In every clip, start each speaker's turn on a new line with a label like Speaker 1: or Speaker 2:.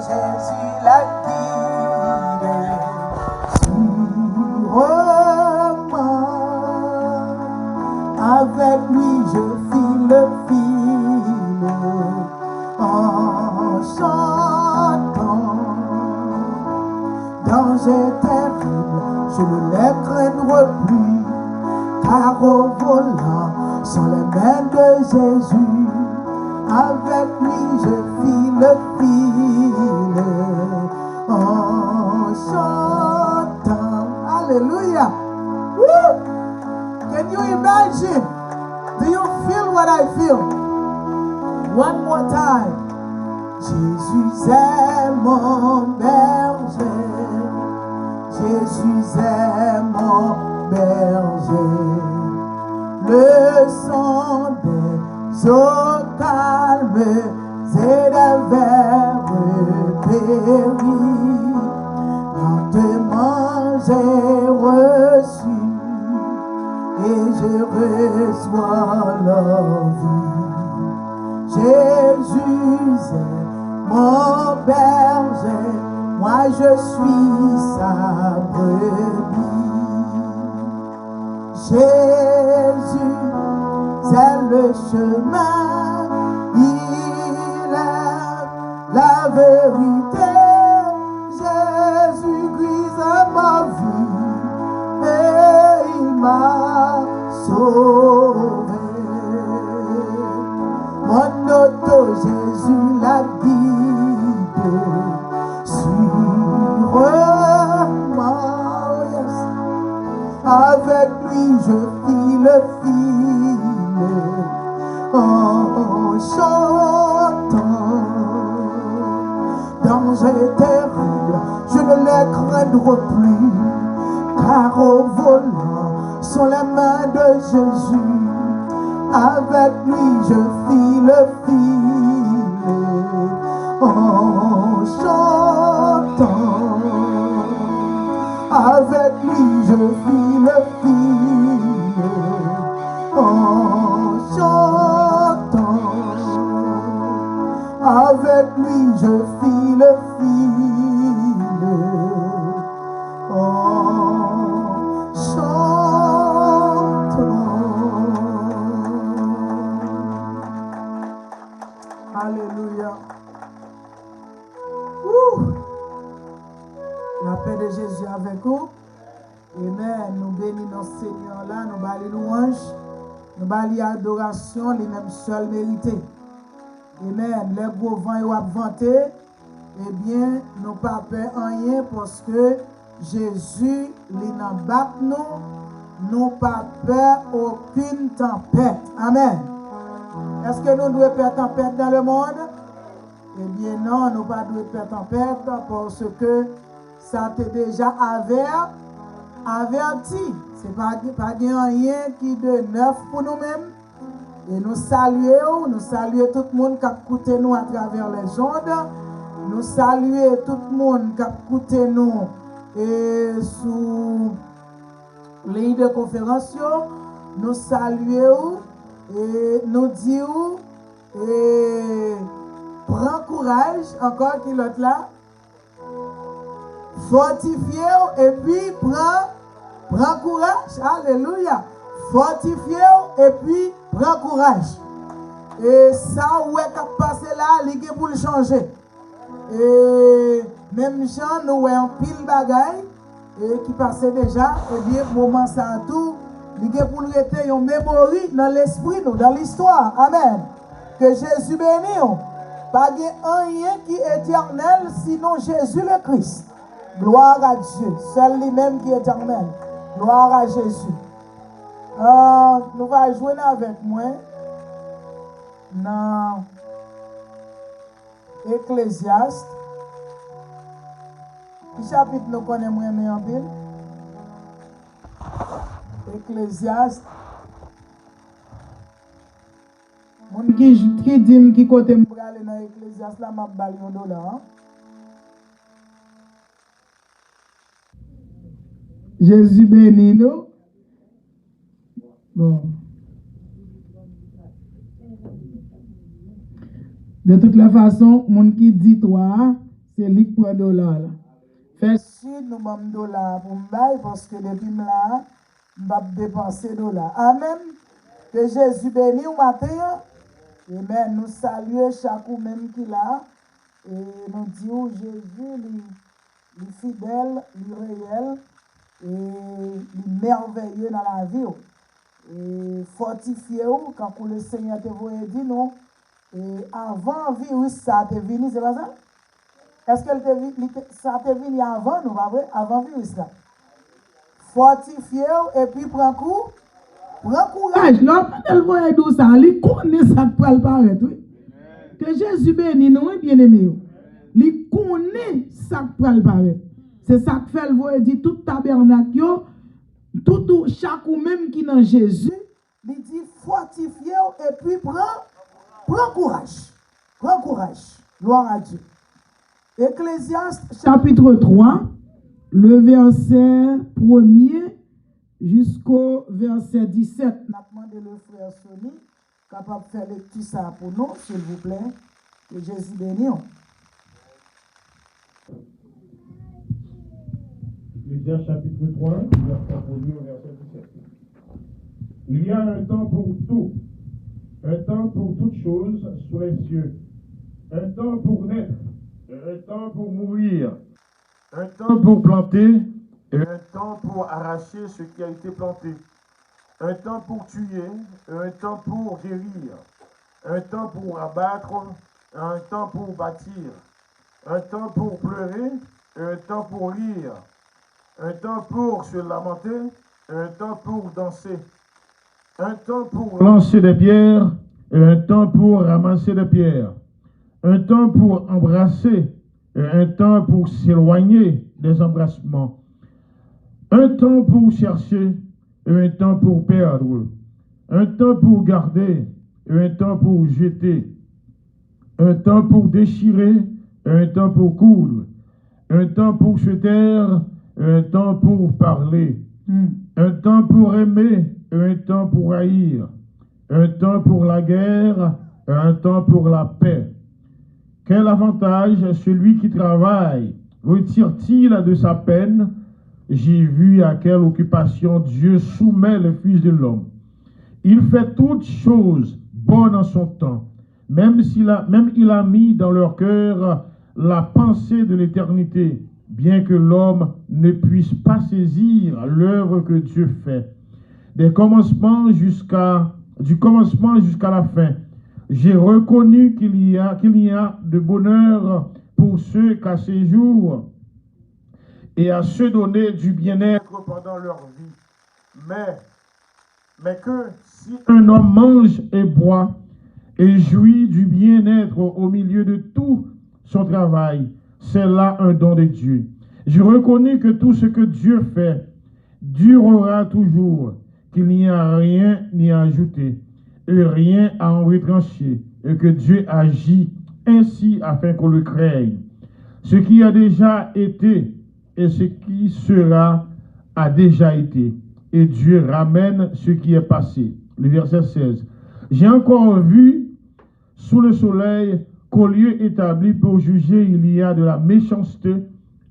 Speaker 1: Jésus l'a guidé sûrement. Avec lui je file en chantant. Danger terrible, je ne les craindrai plus, car au volant sont les mains de Jésus. Avec lui je file en chantant. Alléluia. Woo! Can you imagine? Do you feel what I feel? One more time. Jésus est mon berger. Jésus est mon berger. Le son des eaux calmes et des vers péris. Lentement j'ai reçu et je reçois la vie. Jésus est mon berger, moi je suis sa brebis. Jésus, c'est le chemin, il est la vérité. Jésus grise ma vie et il m'a sauvé. Mon auto, Jésus l'a guide sûrement. Yes. Avec lui je file en chantant. Danger terrible, je ne les craindrai plus, car au volant sont les mains de Jésus. Avec lui je file en chantant. Avec lui je file en chantant. Avec lui je file en chantant. Alléluia. La paix de Jésus avec vous. Amen. Nous bénissons Seigneur là, nous bâlons louange, nous bâlons adoration, les mêmes seuls mérités. Amen. Les gros vents et vantés, eh bien, nous pas peur rien parce que Jésus, il n'en bat nous pas peur aucune tempête. Amen. Est-ce que nous devons faire tempête dans le monde? Eh bien non, nous ne devons pas faire tempête parce que ça t'est déjà averti. Ce n'est pas rien qui est de neuf pour nous-mêmes. Et nous saluons tout le monde qui a écouté nous à travers les ondes. Nous saluons tout le monde qui a écouté nous sous ligne de conférence. Nous saluons et nous disons prends courage, encore qui l'autre là. Fortifiez et puis prends courage. Alléluia. Fortifiez et puis prends courage. Et ça où est qu'à passer là, il est pour le changer. Et même gens nous voyons pile bagaille et qui passait déjà, et bien moment ça tout, il est pour le rester une mémoire dans l'esprit nous, dans l'histoire. Amen. Que Jésus bénisse. Pas rien qui est éternel sinon Jésus le Christ. Gloire à Dieu. Seul lui-même qui est éternel. Gloire à Jésus. Nous allons jouer avec moi dans Ecclésiaste. Quel chapitre nous connaissons en pile? Ecclésiaste. Mon qui dit qui côté me aller dans Ecclésiaste là m'a bali $1. Jésus bénit nous. Bon. De toute la façon, mon qui dit toi, c'est lui qui prend dollar là. Fait si nous avons dollar pour me bailler parce que depuis là, je vais dépenser dollar. Amen. Que Jésus bénisse au matin. Amen. Nous saluons chaque même qui là. Et nous disons Jésus, il est fidèle, il est réel et il est merveilleux dans la vie. Et fortifiez-vous quand le Seigneur te voyait dire non. Et avant le virus, ça t'est venu, c'est pas ça? Est-ce que ça t'est venu avant, nous, pas vrai? Avant le virus là. Fortifiez-vous et puis prends courage. Là, quand elle voyait tout ça, il connaît ça pour le paraître. Oui. Que Jésus bénisse nous, bien aimé. Il connaît ça pour le paraître. C'est ça que fait le voyait dire tout tabernacle, tout chaque ou même qui est dans Jésus, il dit fortifiez-vous et puis prends courage. Prends courage. Gloire à Dieu. Ecclésiaste chapitre 3, le verset 1er jusqu'au verset 17. On a demandé le frère Sony, capable de faire lecture ça pour nous, s'il vous plaît. Que Jésus bénisse.
Speaker 2: Ecclésiaste chapitre 3, verset 1er au verset 17. Il y a un temps pour tout, un temps pour toutes choses sous les cieux, un temps pour naître, un temps pour mourir, un temps pour planter et un temps pour arracher ce qui a été planté, un temps pour tuer et un temps pour guérir, un temps pour abattre, un temps pour bâtir, un temps pour pleurer et un temps pour rire, un temps pour se lamenter et un temps pour danser, un temps pour lancer des pierres et un temps pour ramasser des pierres, un temps pour embrasser et un temps pour s'éloigner des embrassements, un temps pour chercher et un temps pour perdre, un temps pour garder et un temps pour jeter, un temps pour déchirer et un temps pour coudre, un temps pour se taire et un temps pour parler, un temps pour aimer et un temps pour haïr, un temps pour la guerre et un temps pour la paix. Quel avantage celui qui travaille retire-t-il de sa peine? J'ai vu à quelle occupation Dieu soumet le Fils de l'homme. Il fait toutes choses bonnes en son temps, même il a mis dans leur cœur la pensée de l'éternité, bien que l'homme ne puisse pas saisir l'œuvre que Dieu fait. Du commencement jusqu'à la fin, j'ai reconnu qu'il y a de bonheur pour ceux qu'à ces jours et à se donner du bien-être pendant leur vie. Mais que si un homme mange et boit et jouit du bien-être au milieu de tout son travail, c'est là un don de Dieu. Je reconnais que tout ce que Dieu fait durera toujours, qu'il n'y a rien ni à ajouter et rien à en retrancher, et que Dieu agit ainsi afin qu'on le craigne. Ce qui a déjà été et ce qui sera a déjà été, et Dieu ramène ce qui est passé. Le verset 16. J'ai encore vu sous le soleil qu'au lieu établi pour juger, il y a de la méchanceté,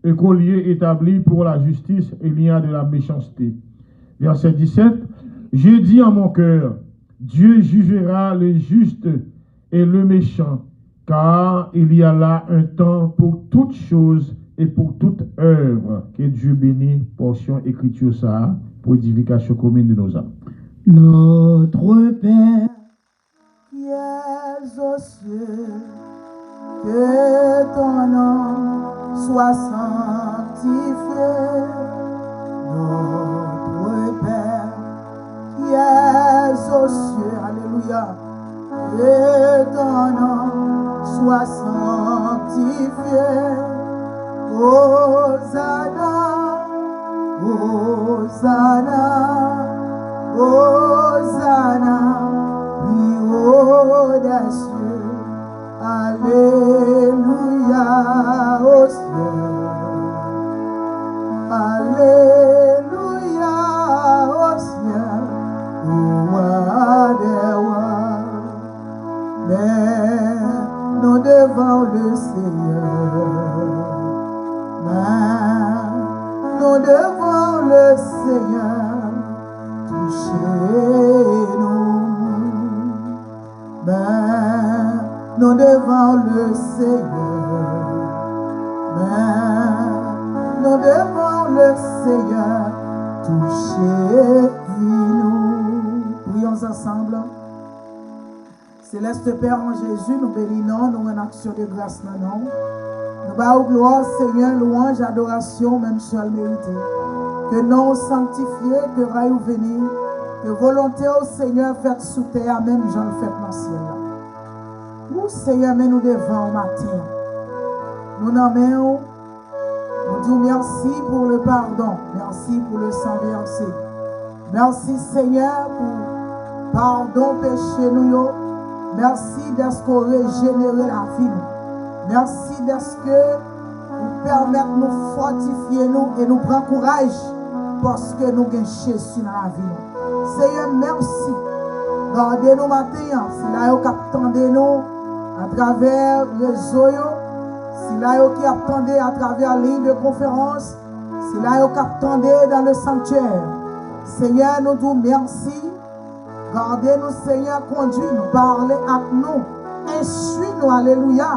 Speaker 2: et qu'au lieu établi pour la justice, il y a de la méchanceté. Verset 17. J'ai dit en mon cœur, Dieu jugera le juste et le méchant, car il y a là un temps pour toutes choses et pour toute œuvre. Que Dieu bénisse, portion écriture ça, pour édification commune de nos âmes.
Speaker 1: Notre Père qui es aux cieux, que ton nom soit sanctifié. Notre Père qui es aux cieux, alléluia, que ton nom soit sanctifié. Hosanna, Hosanna, Hosanna, plus haut des cieux, alléluia au ciel, alléluia au ciel, roi des rois, mais nous devant le Seigneur. devant le Seigneur, touchez-nous. Nous devant le Seigneur, nous devant le Seigneur, touchez-nous. Prions ensemble. Céleste Père en Jésus, nous bénissons, nous en action de grâce maintenant. Nous bâillons gloire, Seigneur, louange, adoration, même seul mérité. Que non sanctifié, que raille venir, que volonté au Seigneur faite sous terre, même j'en le fais dans le ciel. Nous, Seigneur, mais nous devons matin. Nous nommons, nous disons merci pour le pardon, merci pour le sang versé. Merci, Seigneur, pour pardon péché nous. Merci d'être régénérer la vie. Merci d'être que nous permettre de nous fortifier nous et nous prendre courage parce que nous avons Jésus dans la vie. Seigneur, merci. Gardez-nous matin. Si là, vous attendez nous à travers les réseaux, si là, vous attendez à travers la ligne de conférence, si là, vous attendez dans le sanctuaire. Seigneur, nous disons merci. Gardez-nous, Seignur, conduis-nous, parlez avec nous, instruis-nous, alléluia,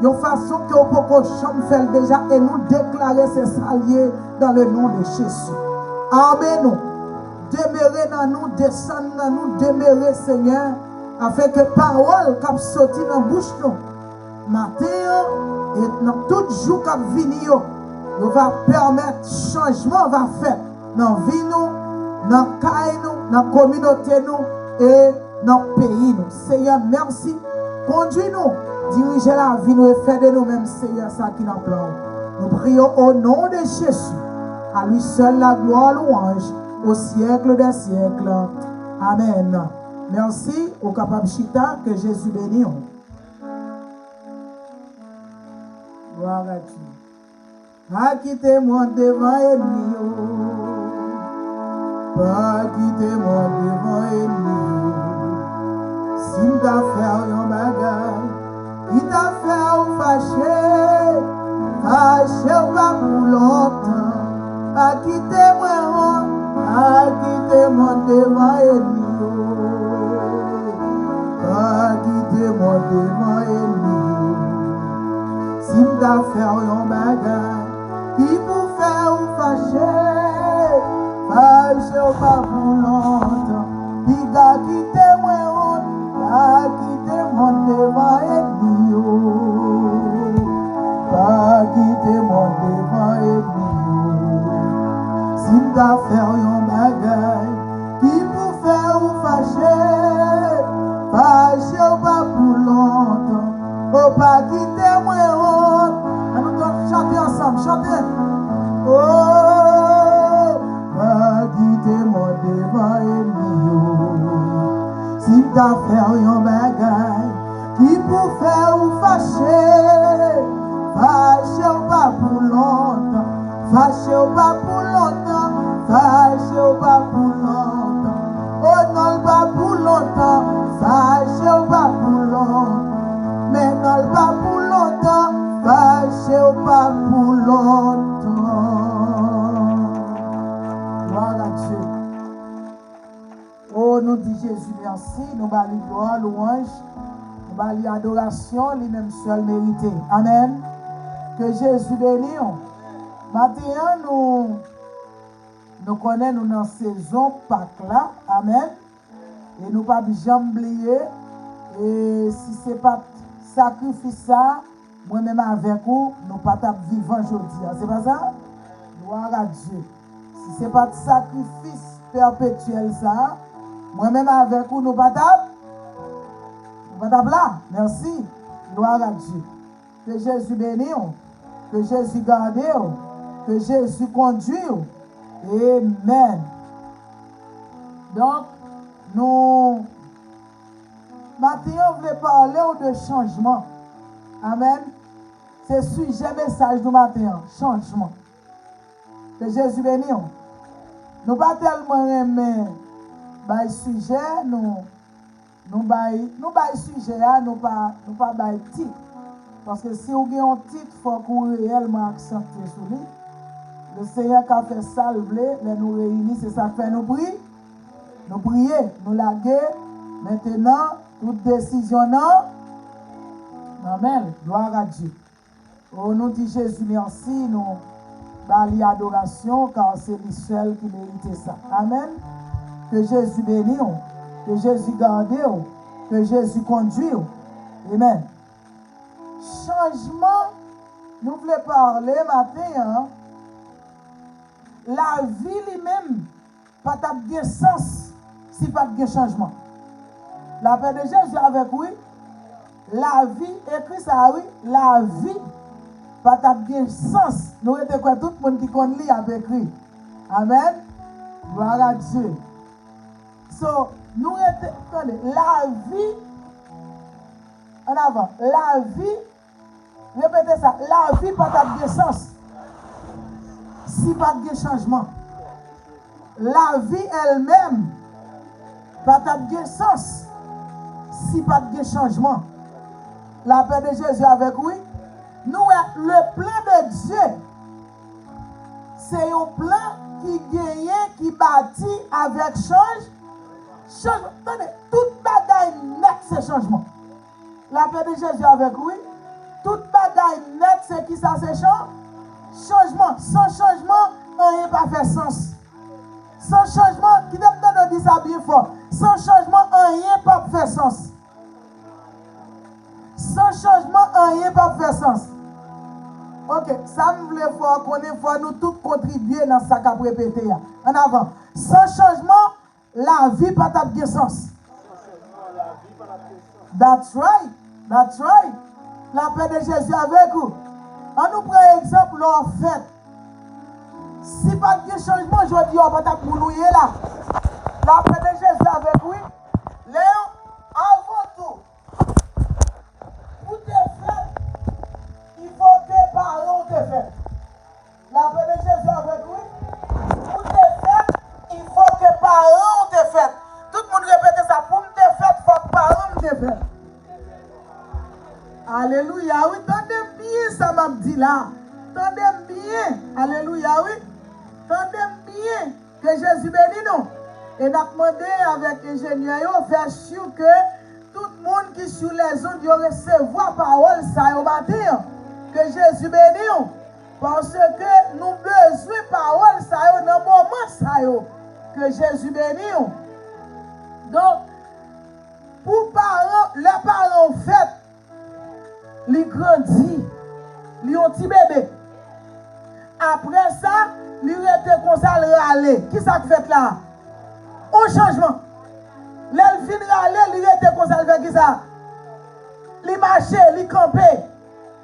Speaker 1: de façon que nous pouvons faire déjà et nous déclarer ces saliers dans le nom de Jésus. Amen. Nous. Demeurez dans nous, descendez dans nous, demeurez, Seigneur, afin que parole qui sorti dans la bouche nous, matin et dans tout jour qui vient, nous va permettre changement va faire dans la vie nous, dans la caille nous, dans la communauté nous et dans le pays nous. Seigneur, merci. Conduis-nous, dirigez la vie nous et faites de nous-mêmes, Seigneur, ça qui nous plan. Nous prions au nom de Jésus. À lui seul la gloire, louange, au siècle des siècles. Amen. Merci au capable Chita, que Jésus bénisse. Gloire à Dieu. Acquittez-moi devant ennemi. Pas quittez-moi devant ennemi. Si m'ta fait un bagage, il t'a fait ou fâché ou pas pour longtemps. Pas quittez-moi devant ennemi. Pas quittez-moi devant ennemi. Si m'ta fait un bagage, il pour faire ou fâché ou pas pour longtemps. Il t'a quitté-moi devant ennemi. Pas quittez-moi devant ennemi. Si m'ta fait un bagage qui pour faire ou fâcher ou pas pour longtemps. Oh, pas quittez-moi. Nous devons chanter ensemble, chanter. Oh, pas quittez-moi devant ennemi. Si t'as fait un bagage qui pour faire ou fâcher ou pas pour longtemps, fâcher ou pas pour longtemps, fâcher ou pas pour longtemps, oh non pas pour longtemps, fâcher ou pas pour longtemps, mais non pas pour longtemps, fâcher ou pas pour longtemps. Gloire à Dieu. Oh, nous dit Jésus, merci. Nous bali gloire, louange. Nous bali adoration, lui-même seul mérité. Amen. Que Jésus bénisse. Maintenant, nous connaissons nous dans la saison Pâques là. Amen. Et nous ne pas jamais oublier. Et si ce n'est pas sacrifice ça, moi-même avec vous, nous ne pas vivre aujourd'hui. C'est pas ça? Gloire à Dieu. Si ce n'est pas sacrifice perpétuel ça, moi-même avec vous, nous pas là. Merci. Gloire à Dieu. Que Jésus bénisse, que Jésus garde, que Jésus conduise. Amen. Donc, nous, maintenant, on veut parler de changement. Amen. C'est sujet message du matin, changement. Que Jésus bénisse. Nous pas tellement aimer le sujet, nous sujet, nous pas titre. Parce que si vous avez un titre, il faut qu'on réellement accentuer sur lui. Le Seigneur qui a fait ça, nous nous réunis, c'est ça fait nous prier. Nous prier, nous laguer. Maintenant, toute décision, non. Amen. Gloire à Dieu. Oh, nous dit Jésus, merci, nous bali adoration, car c'est lui seul qui mérite ça. Amen. Que Jésus bénisse, que Jésus garde, que Jésus conduise. Amen. Changement, nous voulons parler matin, hein? La vie lui-même, pas de sens si pas de changement. La paix de Jésus avec oui, la vie, écrit ça oui, la vie, pas de sens. Nous étions quoi, tout le monde qui connaît a écrit. Amen. Gloire à Dieu. So, nous étions, attendez, la vie, en avant, la vie, répétez ça, la vie pas de sens si pas de changement. La vie elle-même pas de sens si pas de changement. La paix de Jésus avec oui. Nous, le plan de Dieu, c'est un plan qui gagne, qui bâtit avec changement. Attendez, toute bagaille net, c'est changement. La paix de Jésus avec oui. Toute bagaille net, c'est qui ça, c'est changement. Sans changement, rien pas fait sens. Sans changement, qui devrait nous dire ça bien fort. Sans changement, rien pas fait sens. Sans changement, rien pas fait sens. Ok, ça me voulait voir qu'on ait nous tous contribuer dans ça qu'a répété. En avant. Sans changement, la vie pas de sens. That's right. That's right. La paix de Jésus avec vous. On nous prend exemple en fait. Si pas de changement, je dis on va pour nous là. La paix de Jésus avec oui. Léon, avant tout, pour te faire, il faut que parents te fassent. La paix de Jésus avec oui. Pour te faire, il faut que parents te fassent. Tout le monde répète ça. Pour te faire, il faut que parents te fassent. Alléluia, oui, tendez bien ça m'a dit là. Tendez bien, alléluia, oui. Tendez bien que Jésus bénisse nous. Et nous avons demandé avec l'ingénieur, faire sûr que tout le monde qui est sur les ondes recevoir parole ça au matin. Que Jésus bénisse nous. Parce que nous avons besoin de parole ça dans le moment ça. Que Jésus bénisse nous. Donc, pour parents, les parents fait. Li grandit, li un petit bébé. Après ça, li rete comme ça le râler. Qui ça fait là? Un changement. L'elle fin râler, li rete comme ça le fait qui ça? Li marcher, li camper.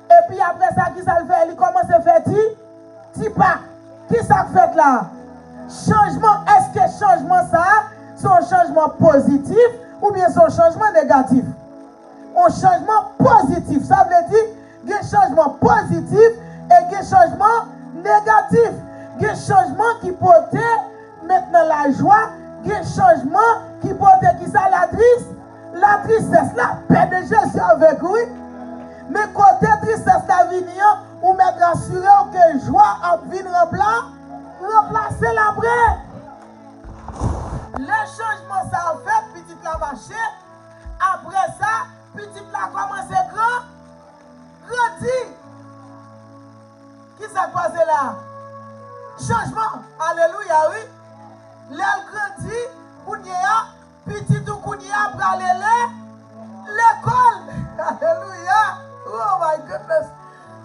Speaker 1: Et puis après ça, qui ça le fait? Li commence à faire ti pas. Qui ça fait là? Changement, est-ce que changement ça, c'est un changement positif ou bien c'est un changement négatif? Un changement positif. Ça veut dire qu'il y a un changement positif et qu'il y a un changement négatif. Il y a un changement qui porte maintenant la joie. Il y a un changement qui porte qui ça la tristesse. La paix de Jésus avec lui. Mais côté tristesse la venir, ou mettre assuré que joie a venu remplacer la vraie. Le changement ça a fait, petit la marché. Après ça, petite la commence grand. Grandi. Qui s'est passé là? Changement. Alléluia, oui. L'aile grandi. Kounia. Petit ou Kounia pour aller l'école. Alléluia. Oh my goodness.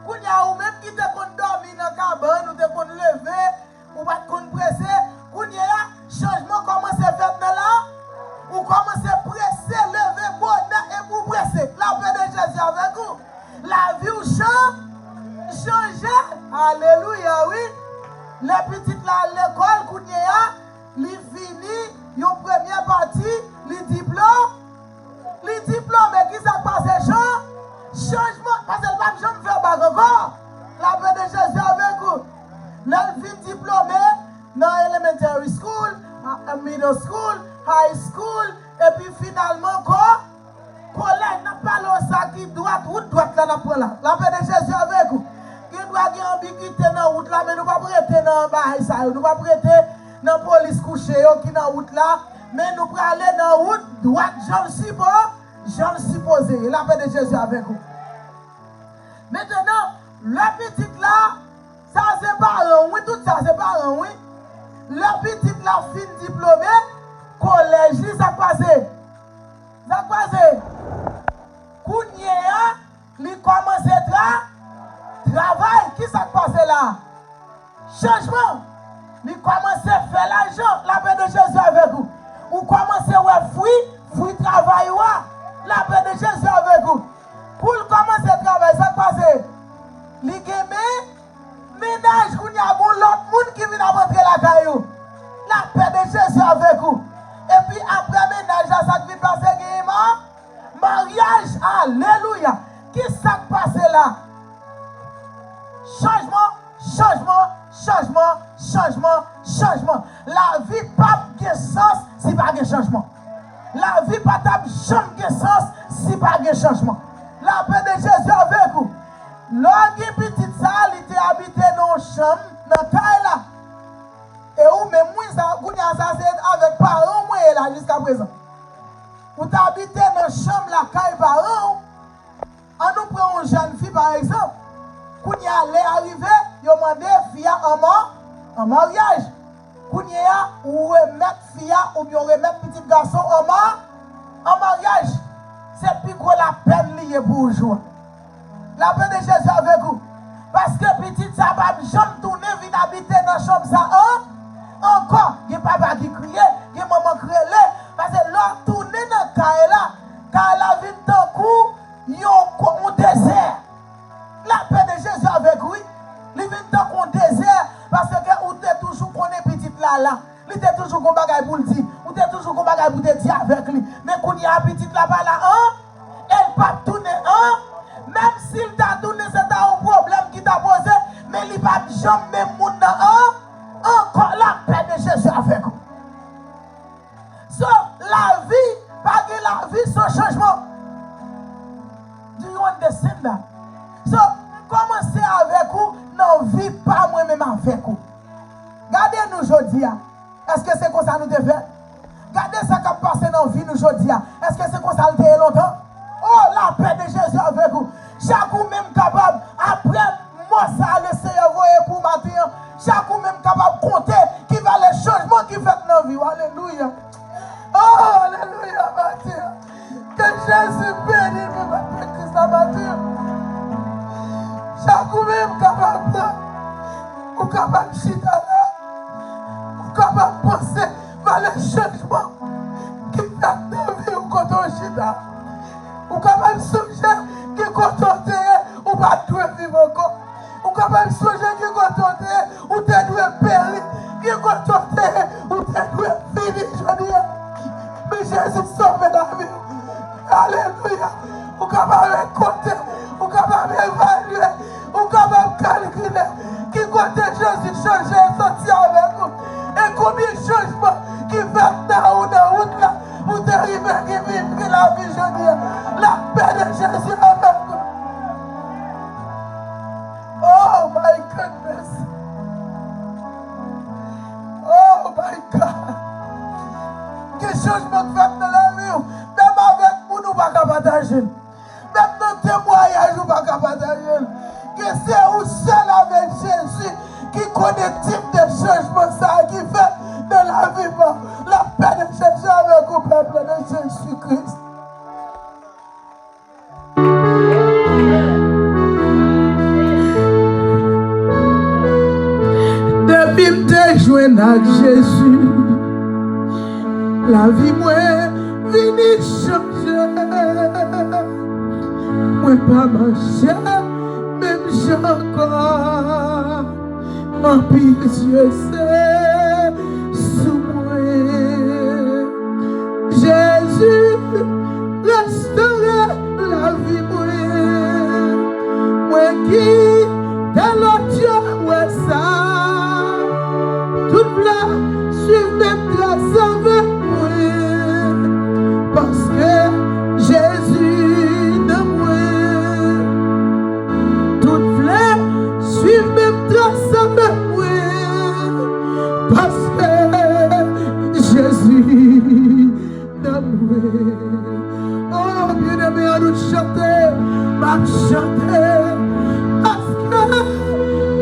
Speaker 1: Kounia ou même qui te kon dormi dans la cabane, ou te kon lever, ou pas te kon presser. Kounia, changement commence à faire là. Ou commencez à presser, lever, bonheur et vous presser. La paix de Jésus avec vous. La vie ou changer. Alléluia, oui. Les petites là à l'école, Kounia, les fini, une première partie, les diplômes. Les diplômes, mais qui ça passe, changement. Parce que pas jamais faire bague encore. La paix de Jésus avec vous. Les filles diplômées dans elementary school, middle school, high school, et puis finalement, collège, n'a pas le ça qui droite, ou droite là, n'a pas là. La paix de Jésus avec vous. Qui doit une ambiguïté dans la route là, mais nous ne pouvons pas prêter dans ça, nous ne pouvons pas prêter dans la police couchée qui est dans la route là, mais nous pouvons aller dans la route droite, j'en supposé. Et la paix de Jésus avec vous. Maintenant, le petit là, ça c'est pas un oui, tout ça c'est pas un oui. Le petit là, fin diplômé, collège, ça passe. Ça passe. Kounia, il commence à travail. Qui ça passe là? Changement. Il commence à faire l'argent. La paix de Jésus avec vous. Ou commencez à fruit travail. La paix de Jésus avec vous. Pour commencer à travailler, ça passe. Les gamins, ménage, il y a l'autre monde qui vient rentrer la caillou. La paix de Jésus avec vous. Et puis après ménage, ça qui passe gaiement. Mariage, alléluia. Qui ça passe là? Changement. La vie pas de sens si pas de changement. La vie pas de sens si pas de changement. La paix de Jésus avec vous. L'homme petit ça, il était habité dans une chambre, dans la caille là. Et où même moi, ça c'est avec parents, moi là jusqu'à présent. Vous habitez dans une chambre, la caille parents. On nous prend une jeune fille par exemple. Quand il est arrivé, il a demandé fille en mariage. Quand il a ou remettre fille ou bien remettre petit garçon en mariage. C'est plus gros la peine liée pour jouer. La paix de Jésus avec vous. Parce que petit ça va jamais tourner, venir habiter dans la chambre ça. Encore, il y a papa qui crie, il y a maman qui crie. Parce que l'on tourne dans le cas là, quand la vie est en cours, il y a un désert. La paix de Jésus avec lui, il vient tant qu'on désert parce que vous êtes toujours qu'on est petit là. Il était toujours qu'on bagaille pour le dire. Vous êtes toujours qu'on bagaille pour te dire avec lui. Mais quand il y a petit là-bas là, elle ne peut pas tourner même s'il t'a tourné, c'est un problème qui t'a posé, mais il ne va jamais monter encore la paix de Jésus avec vous. So, la vie, pas que la vie sans changement. Do you understand that? So, commencez avec vous, non, vie pas moi-même avec vous. Regardez-nous aujourd'hui. Est-ce que c'est comme ça nous devons faire? Regardez ça qui a passé dans la vie nous aujourd'hui. Est-ce que c'est comme ça nous devons longtemps? Oh, la paix de Jésus avec vous. Chaque ou même capable, après moi, ça le Seigneur voyait pour matin. Chaque ou même capable de compter qui va les changements qui fait dans la vie. Alléluia. Oh, alléluia, Mathieu. Que Jésus bénisse mon Christ à Mathieu. Chaque ou même capable, ou capable de chiter là, ou capable de penser vers les changements qui fait dans la vie ou quand on chite. Ou capable de songer qui contenté ou pas tout vivre encore. Ou capable de songer qui contenté ou t'es doué périr. Qui contenté ou t'es doué finir. Je dis, mais Jésus sauve la vie. Alléluia. Ou capable de compter. Ou capable d'évaluer. Ou capable de calculer. Qui compte Jésus changer et sortir avec vous. Et combien de changements qui fait dans la route là. Vous arrivez qui vivre la vie, je dis. La paix de Jésus avec vous. Oh my goodness. Oh my God. Quel changement que fait dans la vie. Même avec vous, nous ne pouvons pas partager. Même dans le témoignage, nous ne pouvons pas partager. Que c'est vous seul avec Jésus qui connaît le type de changement ça qui fait dans la vie. La paix de Jésus avec vous, peuple de Jésus-Christ. Depuis que je joins avec Jésus, la vie moi vient changer. Moi pas marcher, même j'ai encore. En pitié c'est sous moi. Jésus restaure la vie moi. Moi qui dans l'autre ouais ça. Tout là, suivre même grâce avec moi. Parce que Jésus de moi. Tout là, suivre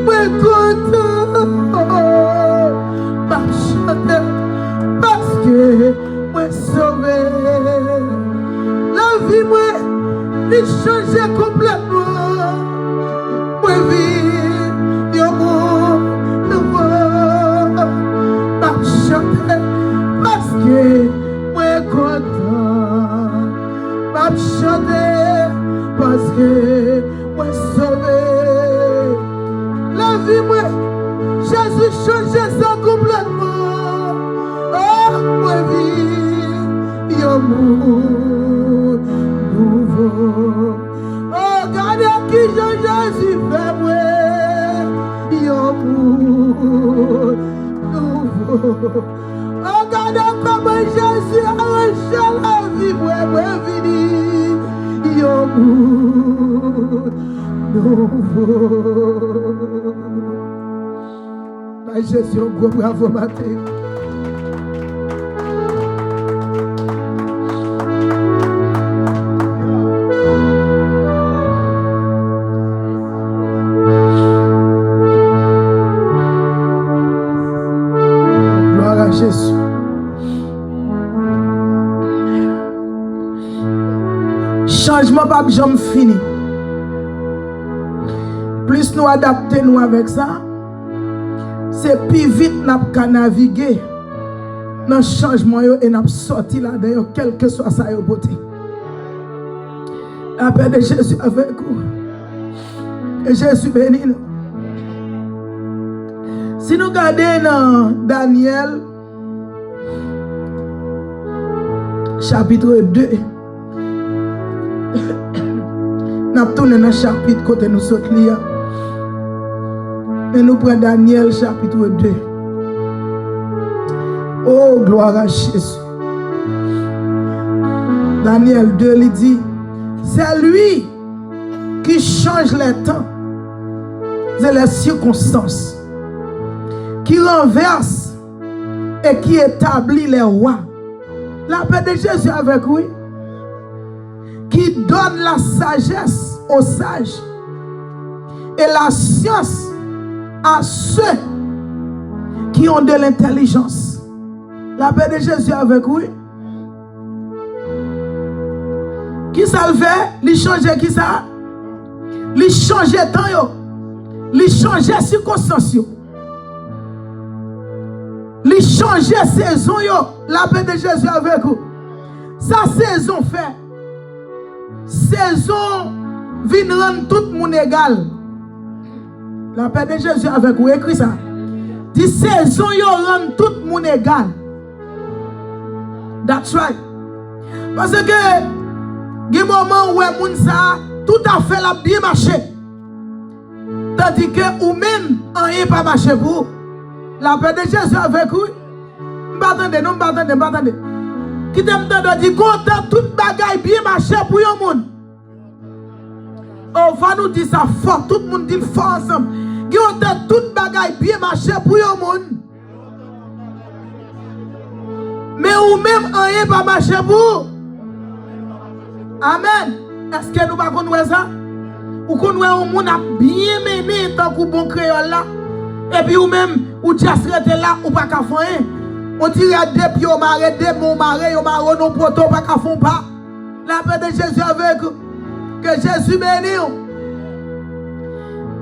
Speaker 1: moi content, m'a chanté parce que moi sauvé. La vie moi, il change complètement. Moi vie, yo mon nouveau, m'a chanté parce que moi content, m'a chanté parce que moi sauvé. La vie moi, Jésus change ça complètement. Oh, moi vie, yo mon nouveau. Oh, regardez qui Jésus fait moi, yo mon nouveau. Oh, regardez comment Jésus arrange la vie moi vini, yo mon nouveau. Jésus, un gros bravo matin. Gloire à Jésus. Changement pas jamais fini. Plus nous adapter nous avec ça, c'est plus vite nous pouvons naviguer dans le changement et nous sortir là-dedans, quel que soit sa beauté. La paix de Jésus avec vous. Et Jésus bénit nous. Si nous regardons dans Daniel, chapitre 2, nous tournons dans le chapitre côté nous sautons lire. Et nous prenons Daniel chapitre 2. Oh, gloire à Jésus. Daniel 2, il dit, c'est lui qui change les temps et les circonstances, qui renverse et qui établit les rois. La paix de Jésus avec lui, qui donne la sagesse aux sages et la science à ceux qui ont de l'intelligence. La paix de Jésus avec vous. Qui ça le fait? Il change qui ça? Il change temps, il change circonstances, il change saison. La paix de Jésus avec vous. Sa saison fait. Saison vient rendre tout le monde égal. La paix de Jésus avec vous, écrit ça. Dit saison yo rend tout le monde égal. That's right. Parce que il y a un moment où moun ça tout à fait la bien marché. Tandis que ou même rien pas marché pour. La paix de Jésus avec vous. M'attendez, non m'attendez. Qui t'aime de dire content toute bagaille bien marché pour yon monde. On va nous dire ça fort, tout le monde dit fort ensemble. Qui ont toute bagaille bien marché pour yon monde. Mais ou même rien pas marché pour. Amen. Est-ce que nous pas connaître ça? Ou connaître un monde bien mené tant que bon créole là. Et puis ou même ou just rete là ou pas qu'à faire. On tire deux pieds au marais, deux mon marais, au marais, non poteau, pas qu'à fond pas. La paix de Jésus avec vous. Que Jésus bénisse.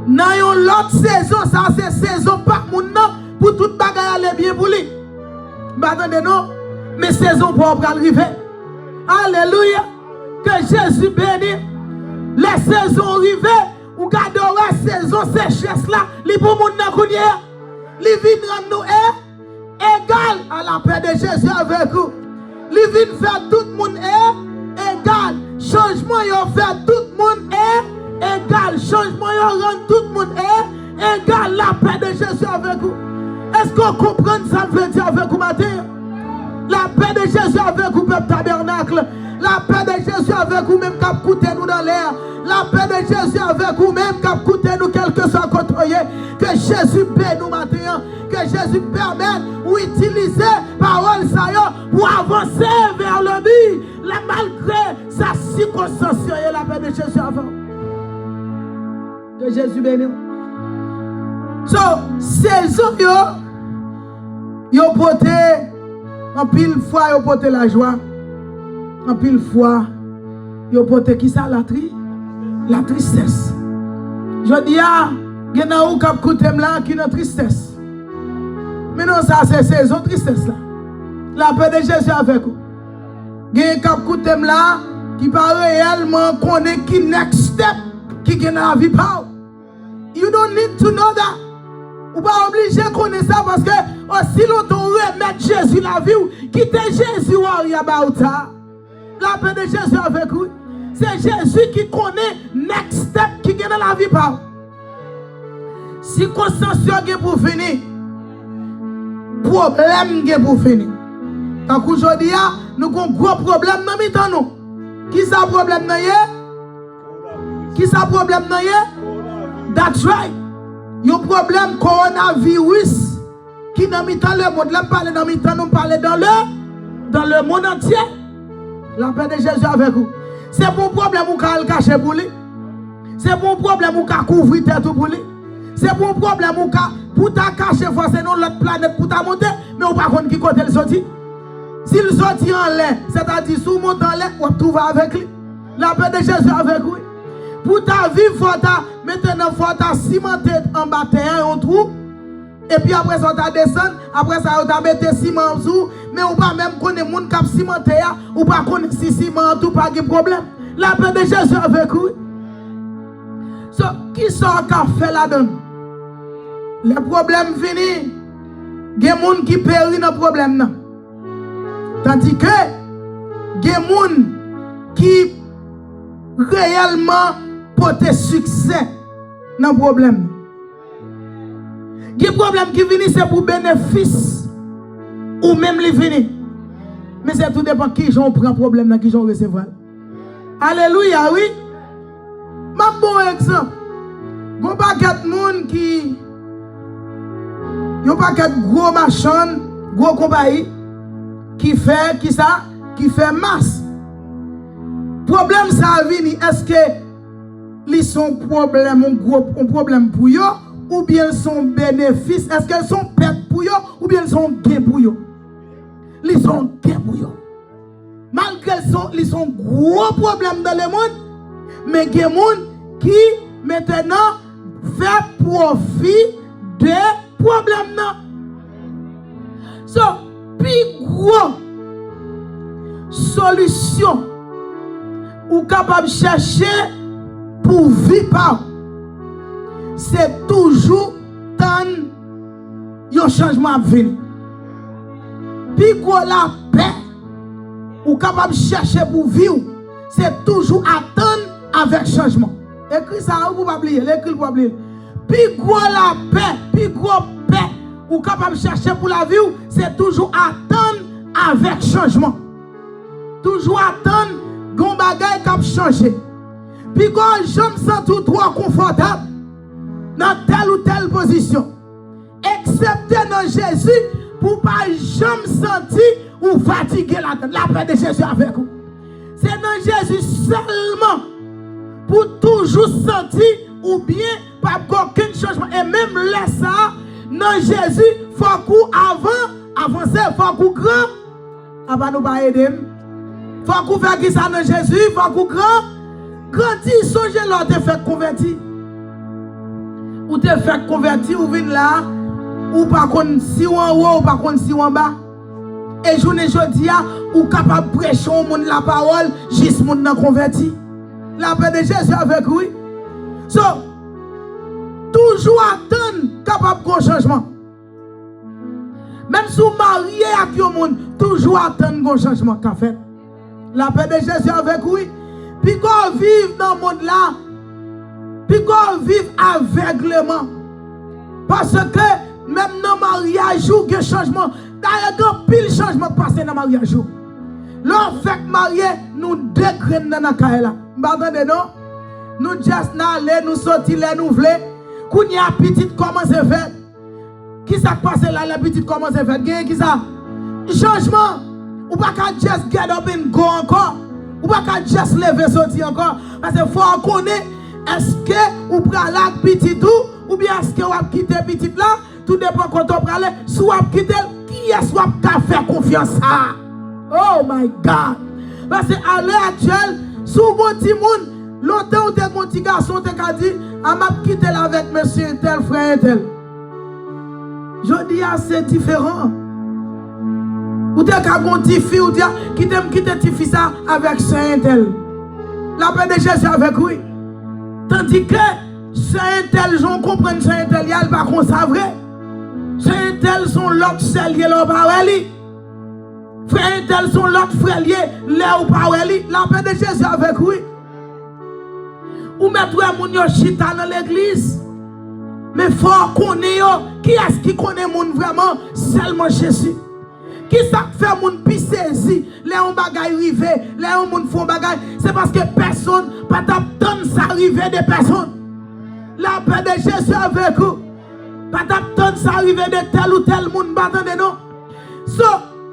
Speaker 1: Dans une autre saison, ça c'est saison pas mon nom pour toute bagaille aller bien pour lui. Attendez non, mais saison pour arriver. Alléluia. Que Jésus bénisse. Les saisons arrivées, ou gardez la saison sécheresse là, li pour mon nan kounye, li vin rendre nous égal à la paix de Jésus avec vous. Li vin faire tout le monde égal. Changement yo fait tout le monde égal. Changement yo rend tout le monde égal. La paix de Jésus avec vous. Est-ce qu'on comprend ça veut dire avec vous matin? La paix de Jésus avec vous, peuple tabernacle. La paix de Jésus avec vous même cap coûter nous dans l'air. La paix de Jésus avec vous même cap coûter nous quelque soit côtoyer. Que Jésus paie nous matin. Que Jésus permette d'utiliser parole ça pour avancer vers le but. Malgré sa circonstance et la paix de Jésus avant. Que Jésus bénisse. So, saison yo porté en pile fois yo porté la joie. En pile fois yo porté qui ça la tristesse. Je dis il y en a où k'ap koutem là qui dans tristesse. Mais non ça c'est saison tristesse là. La paix de Jésus avec vous. Il y a k'ap koutem là qui pas réellement connaît qui next step qui gagne dans la vie pas. You don't need to know that. Ou pas obligé de connaître ça parce que aussi longtemps remettre Jésus la vie, quitter Jésus about ça. La paix de Jésus avec vous. C'est Jésus qui connaît next step qui gagne dans la vie pas. Circonstance qui pour finir. Problème qui pour finir. Tant qu'aujourd'hui nous avons un gros problème dans mi-temps nous. Qui ça problème nan yé? Qui ça problème nan yé? That's right. Yon problème coronavirus qui dans mi-temps le monde. Là parle dans mi-temps nous parle dans le monde entier. La paix de Jésus avec vous. C'est pour problème ou ka cacher pour lui. C'est pour problème ou ka couvrir tête pour lui. C'est pour problème ou ka pour ta cacher forcer non l'autre planète pour ta monter mais ou pas contre qui côté le sorti. S'il sortit en l'air, c'est-à-dire sous monte en l'air, on trouve avec lui. La paix de Jésus avec lui. Pour ta vie, maintenant, faut ta cimenter en bas terre, on trouve. Et puis après ça, tu descend. Après ça, tu mettre ciment sous. Mais on pas même connaître les gens qui cimenté, ou pas connaître si ciment, tout pas de problème. La paix de Jésus avec lui. So, qui sort qu'a fait là-dedans? Les problèmes finis. Il y a des gens qui périssent dans le problème. Tandis que, il y a des gens qui réellement portent succès dans le problème. Il y a des problèmes qui viennent, c'est pour bénéfice ou même les venir. Mais c'est tout dépend qui j'en prend problème, qui j'en recevoir. Alléluia, oui. Un bon exemple. Il n'y a pas de monde qui. Il n'y a pas de gros machin, gros compagnie qui fait masse. Problème ça vient, est-ce que ils sont problème un problème pour eux ou bien son bénéfice, est-ce qu'elles sont pertes pour eux ou bien elles sont gain pour eux? Ils sont gain pour eux. Malgré ils sont gros problèmes dans le monde, mais il y a des gens qui maintenant fait profit de problèmes. So, plus gros solution ou capable de chercher pour vivre, c'est toujours un changement à venir. Puis gros la paix ou capable de chercher pour vivre, c'est toujours attendre avec changement. Écris ça, vous ne pouvez pas oublier, l'écrit pour oublier. Puis gros la paix, puis gros paix ou capable de chercher pour la vie, c'est toujours attendre avec changement. Toujours attendre gon bagay k'ap changer. Puis quand je me sens tout trop confortable dans telle ou telle position, excepté dans Jésus, pour pas jamais sentir ou fatiguer la paix de Jésus avec vous. C'est dans Jésus seulement pour toujours sentir ou bien pas aucun changement. Et même là ça, dans Jésus, faut qu'on avancer, faut qu'on grand, avant nous pas aider. Faut qu'on fasse ça dans Jésus, faut qu'on grandit, songez là, te fait convertir. Ou te fait convertir, ou vient là, ou pas qu'on si en haut, ou pas qu'on si en bas. Et journée jeudi, ou capable de prêcher au monde la parole, juste monde n'a converti. La paix de Jésus avec lui. So, toujours attendre capable de changement. Même si vous mariez avec le monde, toujours attendre un changement qu'a fait. La paix de Jésus avec lui. Puis qu'on vive dans le monde là, puis qu'on vive aveuglement. Parce que même dans le mariage, il y a un changement. D'ailleurs, il y a pile changement passé dans le mariage. Lorsque fait marié, nous dégrainons dans la caille là. Vous entendez non? Nous juste aller, nous sortir les nous voulons. Quand il y a petite commence à faire. Qui ça passe là, la petite commence à faire? Qui ça? Changement. Ou pas qu'à just get up and go encore. Ou pas qu'à just lever sortir encore. Parce qu'il faut connaître, est-ce que ou prend la petite ou bien est-ce que vous avez quitté petit là, tout dépend quand on parle, si vous avez quitté, qui est-ce que vous avez fait confiance à? Oh my God! Parce qu'à l'heure actuelle, si vous avez petit monde, longtemps où des petits garçons te dit, ah m'a quitté là avec monsieur tel, frère tel. Je dis, c'est différent. Ou t'es qu'à mon petit fille, ou dire, qui t'aime quitter petit fils ça avec saint tel. La paix de Jésus avec lui. Tandis que saint tel, j'en comprends saint tel, il n'y a pas qu'on savrait. Saint tel sont l'autre celle leur parole. Frère tel sont l'autre frère leur parole. La paix de Jésus avec lui. Ou mettre moun yo chita dans l'église. Mais faut connaître qui est-ce qui connaît moun vraiment seulement Jésus. Qui ça fait moun pi saisi, les on bagay rive, les on moun font bagay, c'est parce que personne pas t'attendre ça arriver de personne. La paix de Jésus avec vous. Pas t'attendre ça arriver de tel ou tel moun, m'attendez non. So,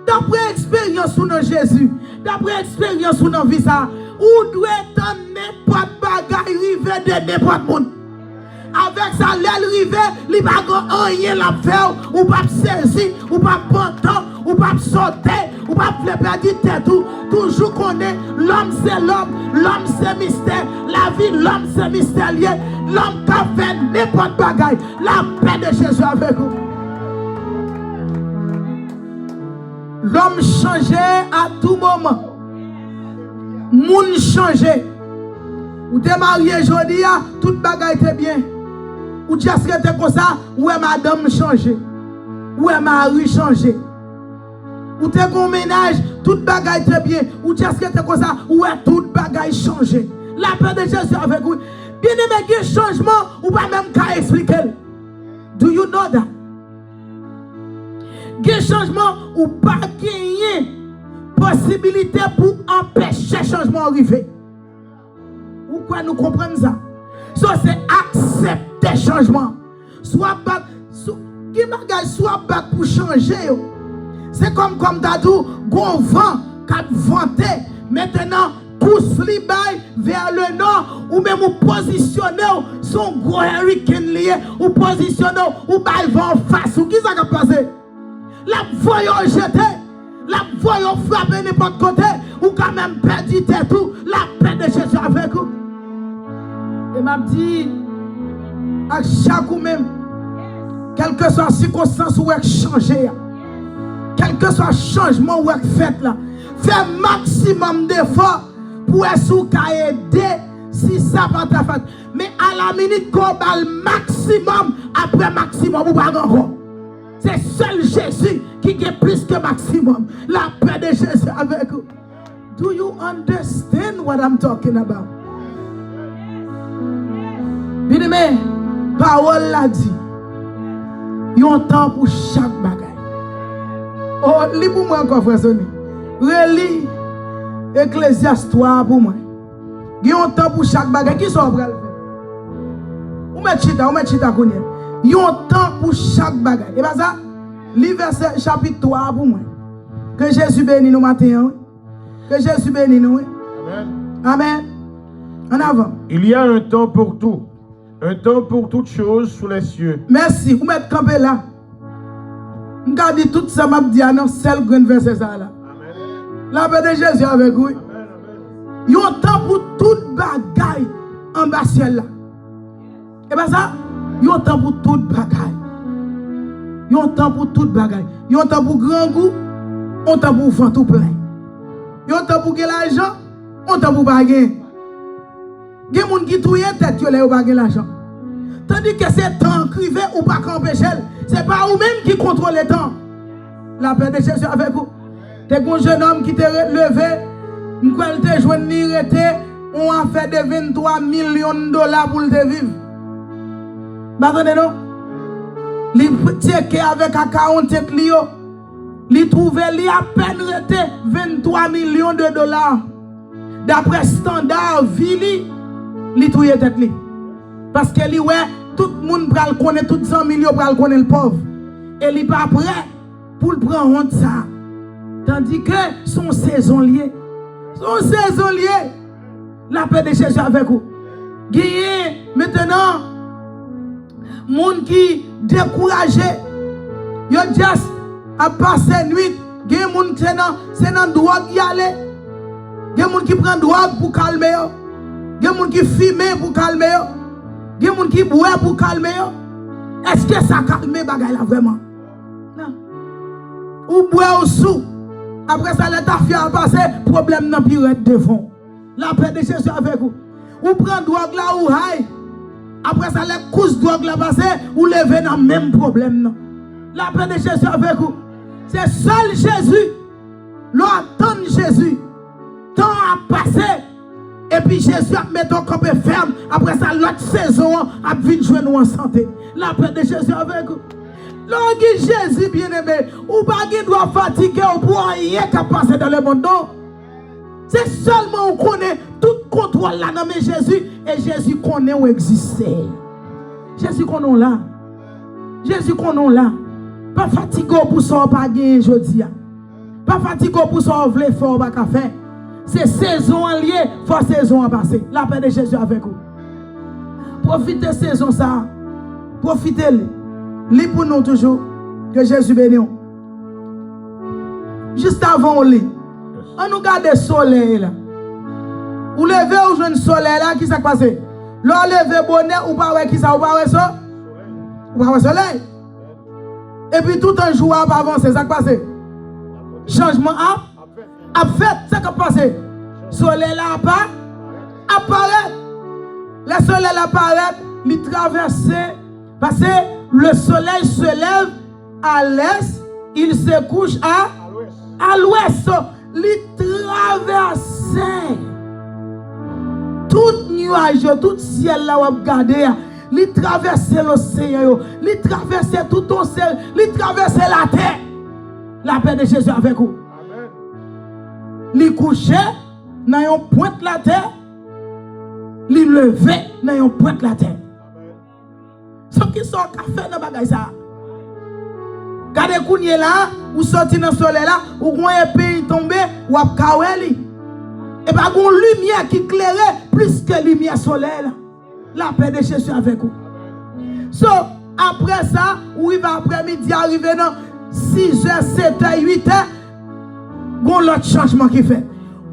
Speaker 1: d'après expérience sur nos Jésus, d'après expérience sur nos vie ça, ou doit attendre n'importe bagay rive de n'importe monde. Avec ça, l'aile rive, il va rien la faire, ou pas saisir, ou pas pantant, ou pas sauter, ou pas perdre du tête, toujours connaît l'homme c'est l'homme, l'homme c'est mystère, la vie l'homme c'est mystérieux, l'homme qui fait n'importe bagaille, la paix de Jésus avec vous. L'homme changeait à tout moment. Moun changeait. Ou t'es marié aujourd'hui, toute bagaille était bien. Ou tu as été comme ça, ou est madame changé, ou est mari changé. Ou t'es qu'on ménage, toute bagaille était bien. Ou tu as été comme ça, ou est toute bagaille changé. La paix de Jésus avec vous. Bien aimé, il y a un changement, ou pas même qu'à expliquer. Do you know that? Il y a un changement, ou pas gagner possibilité pour empêcher le changement d'arriver. Ou quoi nous comprenons ça? So c'est accepter changement. Soit pas qui bagage soit pas pour changer. C'est comme t'as dit, gon vent qu'a vanté. Maintenant pousse li bay vers le nord ou même ou positionner son gros hurricane lié ou positionner ou bay vent en face ou qui ça va passer? La voyons jeter, la voyons frapper n'importe côté ou quand même perdu tête tout, la paix de Jésus avec vous. Et m'a dit, à chaque ou même, quelle que soit la circonstance où elle change, quel que soit le changement où elle fait là, fait maximum d'efforts pour aider si ça va te faire. Mais à la minute qu'on va le maximum, après maximum, vous pas encore. C'est seul Jésus qui est plus que maximum. La paix de Jésus avec vous. Do you understand what I'm talking about? Bien-aimé, parole l'a dit. Il y a un temps pour chaque bagaille. Oh, lis pour moi encore, frère Sonny. Relis Ecclésiaste 3 pour moi. Il y a un temps pour chaque bagaille. Qui sont prêts? Ou met chita konye. Il y a un temps pour chaque bagaille. Et bien ça, lis verset chapitre 3 pour moi. Que Jésus bénisse nous matin. Que Jésus bénisse nous.
Speaker 2: Amen.
Speaker 1: Amen. En avant.
Speaker 2: Il y a un temps pour tout. Un temps pour toutes choses sous les cieux.
Speaker 1: Merci. Vous mettez campé là. Je vais dire tout ça, je vais dire seul grand verset ça là. La paix de Jésus avec vous. Il y a un temps pour toute bagaille en bas ciel là. Et bien ça, il y a un temps pour toute bagaille. Il y a un temps pour toute bagaille. Il y a un temps pour grand goût, un temps pour vent tout plein. Il y a un temps pour gagner l'argent, un temps pour baguer. Il y a des gens qui touillent tête qui ont bagué l'argent. Tandis que c'est temps crivé ou pas qu'empêcher. Ce n'est pas vous-même qui contrôle le temps. La paix de Jésus avec vous. T'es un jeune homme qui t'a levé, m'quel te joindre ni rete, on a fait de 23 millions de dollars pour te vivre. M'attendez non? Li checké avec un 40 clio, li trouvé li à peine rete 23 millions de dollars. D'après standard vili, li touye tête li. Parce que li ouais, tout le monde pral connaît tout 100 millions pral connaît le pauvre. Et li pas prêt pour le prendre honte ça. Tandis que son saison lié. Son saison lié. La paix de Jésus avec vous. Gagné maintenant. moun qui découragé. Yo just a passé nuit. Gen moun c'est dans drogue y aller. Gen moun qui prend drogue pour calmer yo. Gen moun qui fume pour calmer yo. Gen moun qui boit pour calmer yo. Est-ce que ça calme bagay là vraiment? Non. Ou boit ou sous. Après ça l'état fier passer, problème nan pire devant. La paix de Jésus avec vous. Ou prend drogue là ou high. Après ça les couches drogue là passer, ou lever dans même problème non. La paix de Jésus avec vous. C'est seul Jésus. L'on attend Jésus. Temps a passé. Et puis Jésus a mis ton corps ferme. Après ça, l'autre saison a vu jouer nous en santé. La paix de Jésus avec vous. Lorsque Jésus bien-aimé, ou pas qui doit fatiguer ou pour rien qui passer dans le monde. C'est seulement on connaît tout contrôle là dans Jésus. Et Jésus connaît où exister. Jésus connaît là. Jésus connaît là. Pas fatigué pour ça, pas gagner aujourd'hui. Pas fatigué pour ça, vle fort, pas qu'à faire. C'est saison en lié, faut saison en passer. La paix de Jésus avec vous. Profitez de saison ça. Profitez-le. Lis pour nous toujours. Que Jésus bénisse. Juste avant on lit. On nous garde le soleil là. Ou lever ou jeune soleil là, qui s'est passé? L'on lever bonnet ou pas ouais qui ça ou pas ouais ça? Ou pas ouais soleil? Et puis tout un jour à avancer, ça qui passe. Changement a fait, ça qui passe. Soleil là apparaît. Le soleil apparaît, il traverse. Parce que le soleil se lève à l'est, il se couche à l'ouest. Il traverse. Tout nuage, tout ciel là où vous regardez. Il traverse l'océan, il traverse tout l'océan, il traverse la terre. La paix de Jésus avec vous. Il couche dans un point de la terre, il levé dans un point de la terre. Ce qui sont café dans bagay ça. Gardez kounye là, ou sorti dans le soleil là, ou voyez pays tomber, ou ap kaweli. Et pas une lumière qui éclairait plus que lumière soleil là. La paix de Jésus avec vous. So, après ça, ou il va après-midi arriver dans 6h, 7h, 8h, gon l'autre changement qui fait.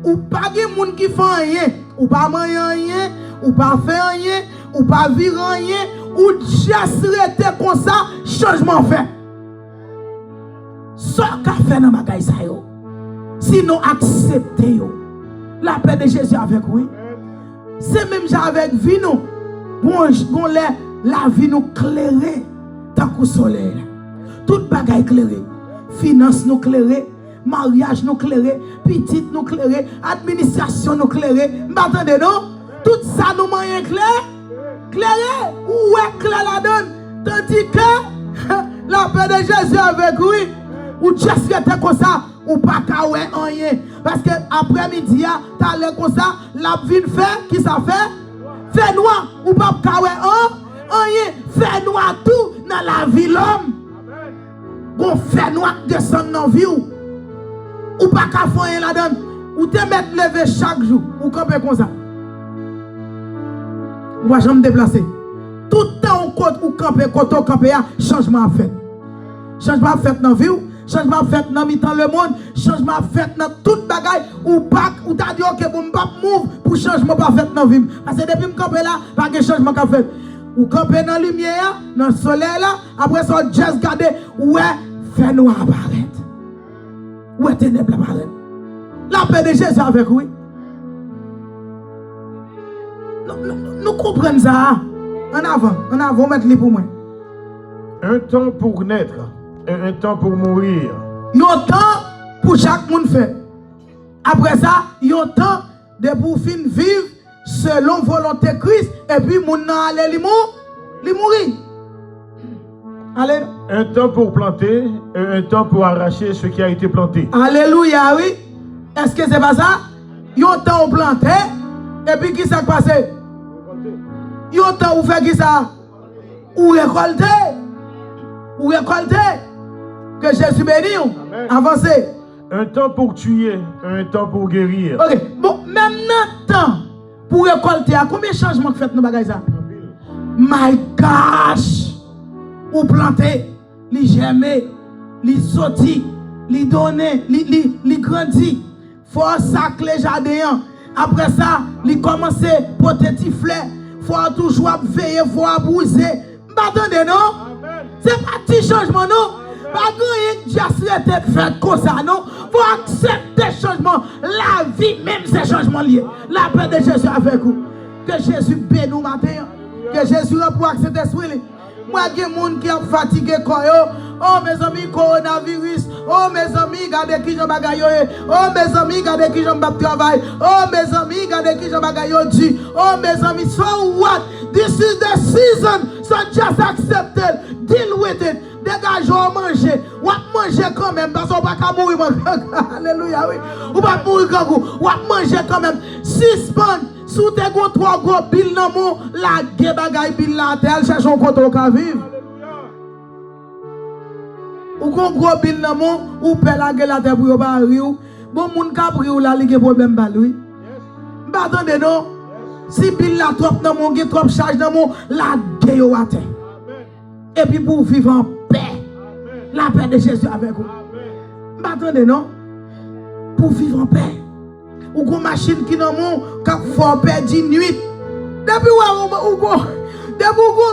Speaker 1: Ou pas de monde qui fait rien, ou pas manger rien, ou pas faire rien, ou pas vivre rien, ou juste rester comme ça, changement fait. Ce qu'a fait dans ma caille ça yo. Sinon acceptez yo. La paix de Jésus avec vous. C'est même avec vie nous. Bon la vie nous clairer tant qu'au soleil. Tout bagaille clairé. Finance nous clairé, mariage nous clairé, petite nous clairé, administration nous clairé. M'attendez non? Tout ça nous moyen clair. Clairé ou est clair la donne. Tandis que la paix de Jésus avec vous. Ou juste rester comme ça, ou pas kawé rien. Parce que après-midi, t'as l'air comme ça, la vie fait, qui ça fait? Fait noir, ou pas kawé rien. Fait noir tout dans la vie l'homme. Bon fait noir descend dans la vie ou pas qu'à faire rien là-dedans. Ou te mettre lever chaque jour, ou camper comme ça. Ou pas jamais déplacer. Tout le temps ou camper, quand on camper, changement à fait. Changement à fait dans la vie. Changement fait dans le monde, changement fait dans toute bagaille ou pas ou t'as dit OK bon pas move pour changement pas fait dans vie parce que depuis me camper là pas de changement qu'a fait ou camper dans lumière dans le soleil là après ça juste garder ouais fait noir apparaître ouais ténèbres apparaître la paix de Jésus avec vous nous comprenons ça en avant mettre les pour moi
Speaker 2: un temps pour naître et un temps pour mourir.
Speaker 1: Il y a un temps pour chaque monde fait. Après ça, il y a un temps de pour fin vivre selon volonté Christ et puis mon aller mourir. Allez.
Speaker 2: Un temps pour planter et un temps pour arracher ce qui a été planté.
Speaker 1: Alléluia, oui. Est-ce que c'est pas ça? Il y a un temps pour planter et puis qui s'est passé? Il y a un temps où faire qui ça? Ou récolter. Ou récolter. Que Jésus bénisse. Avancez.
Speaker 2: Un temps pour tuer, un temps pour guérir.
Speaker 1: Ok. Bon, même temps pour récolter, combien de changements fait dans le bagage ça? My gosh! ou planter, li germer, li sorti, li donner, li grandi. Faut sacler jardin. Après ça, li commencer porter ti fleur. Faut toujours veiller, faut abuser. M'attendez non? C'est pas petit changement non? Pas grand juste être fait comme ça non? Faut accepter changement. La vie même c'est changement lié. La paix de Jésus avec vous. Que Jésus bénisse nous matin. Que Jésus remplisse cet esprit. Moi, il y a des gens qui sont fatigués. Oh, mes amis, coronavirus. Oh, mes amis, regardez qui j'en bagaille. Oh, mes amis, regardez qui j'en travail. Oh, mes amis, regardez qui j'en bagaille. Oh, mes amis, so what? This is the season. So just accept it. Deal with it. Dégagez, manger. Ou manger quand même. Parce qu'on ne va pas mourir. Alléluia, oui. Ou pas mourir quand vous. Ou manger quand même. Suspend. Sous tes gros trois gros billes dans mon, la gueule bagaille bill la terre, cherche un côté au cas vivre. Ou qu'on gros bill dans mon, ou pèle la gueule la terre pour pas rire. Bon moun ka pri ou la li gen problème ba lui. M'pa attendez non. Si bill la trop dans mon, gen trop charge dans mon, la gueule au terre. Et puis pour vivre en paix. La paix de Jésus avec vous. M'pa attendez non. Pour vivre en paix. Ou une machine qui n'a pas fait perdre nuit. Depuis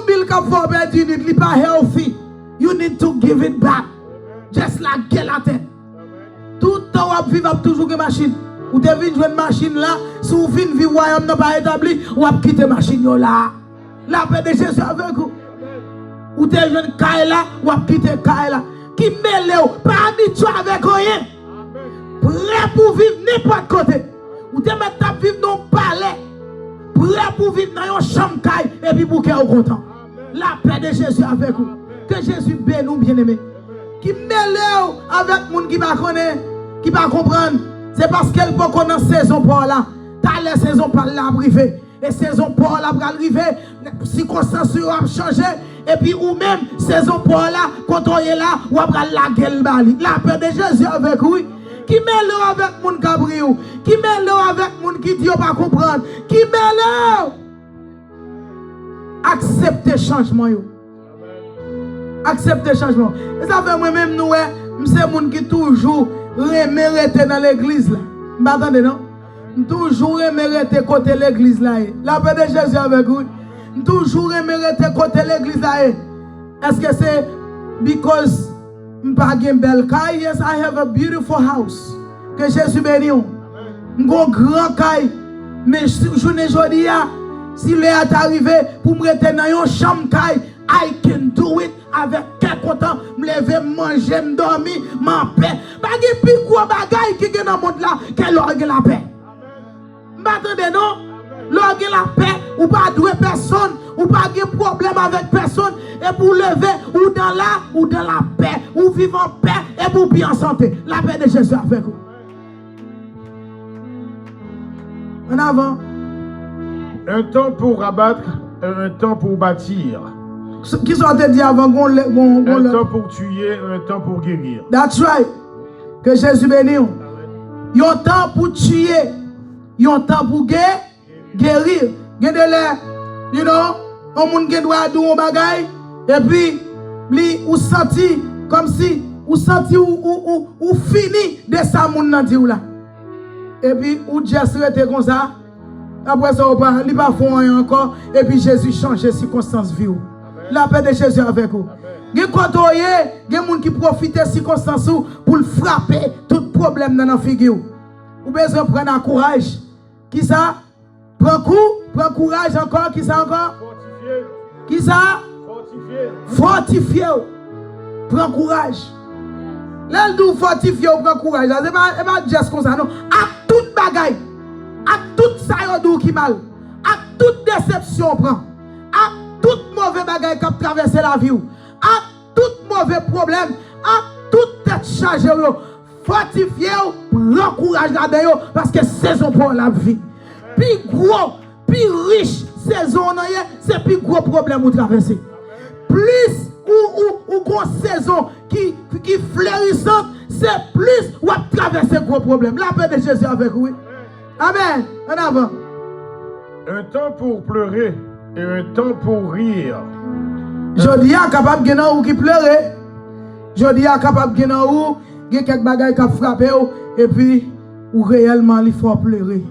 Speaker 1: bill qui fait perdre nuit, il n'est pas healthy. You need to give it back. Just like la tête. Tout le temps, vous vivez toujours une machine. Ou devez jouer une machine là. Si vous venez vivre royaume n'a pas établi, ou vous quittez la machine là. La paix de Jésus avec vous. Ou devez jouer une caille là, ou vous quittez caille là. Qui mêle, pas habitué avec rien. Prêt pour vivre n'importe côté. Ou te mettre à vivre dans un palais. Prêt pour vivre dans une chambre caille. Et puis pour qu'elle soit content. La paix de Jésus avec vous. Que Jésus bénisse nous bien aimés. Qui mêle avec les gens qui ne connaissent pas, qui ne comprennent. C'est parce qu'elle peut connaître saison pour là. T'as la saison pour là arriver. Et saison pour là pour arriver. Les circonstances ont changé. Et puis ou même saison pour là, quand on est là, ou après la gueule bali. La paix de Jésus avec vous. Qui mêle avec moun Gabriel, qui mêle avec moun qui dit pas comprendre, qui mêle accepter changement yo. Accepter changement. Et ça fait moi même nous c'est moun qui toujours mérite dans l'église là. M'attendez non? Toujours mérite côté l'église là. La paix de Jésus avec vous. Toujours mérite côté l'église là. Est-ce que c'est because yes, I have a beautiful house. Que Jésus bénisse. Un grand caille. Mais je ne dis pas, si l'est arrivé pour me rester dans une chambre caille, I can do it avec quel content. Me lever, manger, me dormir, ma paix. Pas de plus gros bagaille qui est dans le monde là, qu'elle a la paix. M'attendez non? L'orgue la paix, ou pas douer personne, ou pas de problème avec personne, et pour lever, ou dans la paix, ou vivre en paix, et pour bien en santé. La paix de Jésus avec vous. En avant.
Speaker 2: Un temps pour abattre, un temps pour bâtir.
Speaker 1: Qui sont dit avant
Speaker 2: un temps pour tuer, un temps pour guérir.
Speaker 1: That's right. Que Jésus bénisse. Il y a un temps pour tuer, il y a un temps pour guérir. Il y a de l'air, you know, on monde qui doit faire un bagage, et puis, ou senti comme si, ou senti ou fini de ça, moun nan di ou là. Et puis, ou juste rete comme ça, après ça, il va faire rien encore, et puis Jésus change les circonstances vie. La paix de Jésus avec vous. Il y a des gens qui profitent des circonstances pour frapper tout problème dans la figure. Ou besoin de prendre un courage. Qui ça? Prends courage encore, qui ça encore? Fortifié. Qui ça? Fortifié. Prends courage. Là, nous fortifié, prends courage. C'est pas juste comme ça, non. À toute bagaille, à toute ça qui mal, à toute déception, prend. À toute mauvaise bagaille qui a traversé la vie, à tout mauvais problème, à toute tête chargée, fortifié, prends courage là-dedans, parce que c'est saison pour la vie. Plus gros, plus riche saison, c'est plus gros problème vous traversez. Plus ou grosse saison qui fleurissante, c'est plus ou traverser gros problème. La paix de Jésus avec vous. Amen. En avant.
Speaker 2: Un temps pour pleurer et un temps pour rire.
Speaker 1: Je dis à capable de ou qui pleurer. Je dis à capable de ou il y a quelques bagages qui frappent et puis ou réellement il faut pleurer.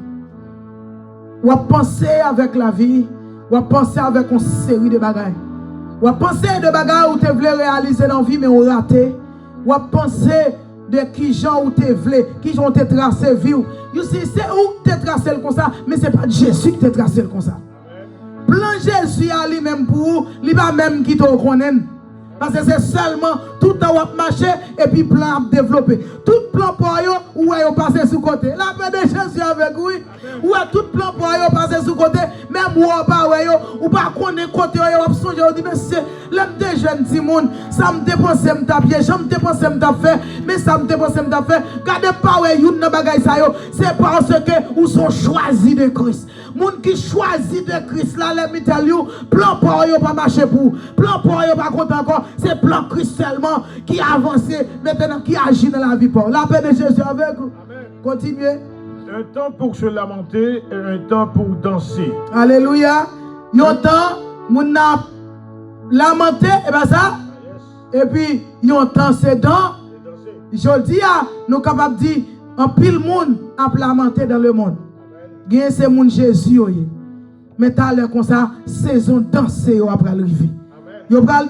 Speaker 1: Ou penser avec la vie, ou penser avec une série de bagages. Ou penser de bagages où tu voulais réaliser dans la vie mais on raté. Ou penser de qui gens où tu voulais, qui gens te tracé vie. You see, c'est où tu tracé comme ça, mais c'est pas Jésus qui te tracé comme ça. Plan Jésus à lui-même pour vous, il va même qui te connaît. Parce que c'est seulement tout le temps marcher et puis plan développer. Tout plan pour vous, ou est passé sous côté. La paix de Jésus avec vous, ou est tout plan pour vous passer sous côté. Même ou pas ou pas connaître côté ou songer ou dit mais c'est l'homme des jeunes Simon, ça me dépense me taper, je me dépense me taper, mais ça me dépense me taper. Gardez pas ouais une bagaille ça yo, c'est parce que ou sont choisis de Christ. Moun qui choisit de Christ là, let me tell you, plan pour vous pas marcher pour, plan pour vous pas content encore. C'est plan Christ seulement qui avance maintenant, qui agit dans la vie. La paix de Jésus avec vous. Continuez.
Speaker 2: Un temps pour se lamenter et un temps pour danser.
Speaker 1: Alléluia. Il y a un temps, mon a lamenté, et bien ça. Et puis, il y a un temps, c'est dans. Je dis, nous sommes capables de dire, un pile monde a lamenté dans le monde. Il y a ces monde Jésus. Mais t'as l'air comme ça, saison danser après arriver. Vous parlez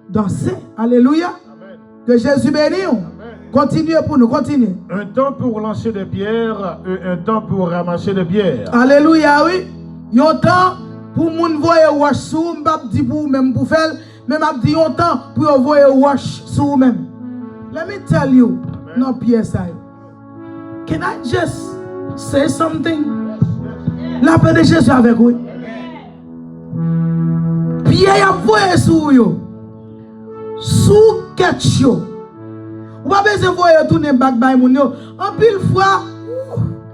Speaker 1: danser. Alléluia.
Speaker 2: Amen.
Speaker 1: Que Jésus bénisse. Continuez pour nous, continuez.
Speaker 2: Un temps pour lancer des pierres et un temps pour ramasser des pierres.
Speaker 1: Alléluia, oui. Il y a un temps pour moun voyer wash sous, m'bap di pour même pour faire, mais m'a dit un temps pour voyer wash sous même. Let me tell you, non Pierre ça. Can I just say something? La paix de Jésus avec vous. Pierre a voyé sous yo. Sous quelque chose. Ou pas besoin de voir tourner back by moun yo. En pile fois,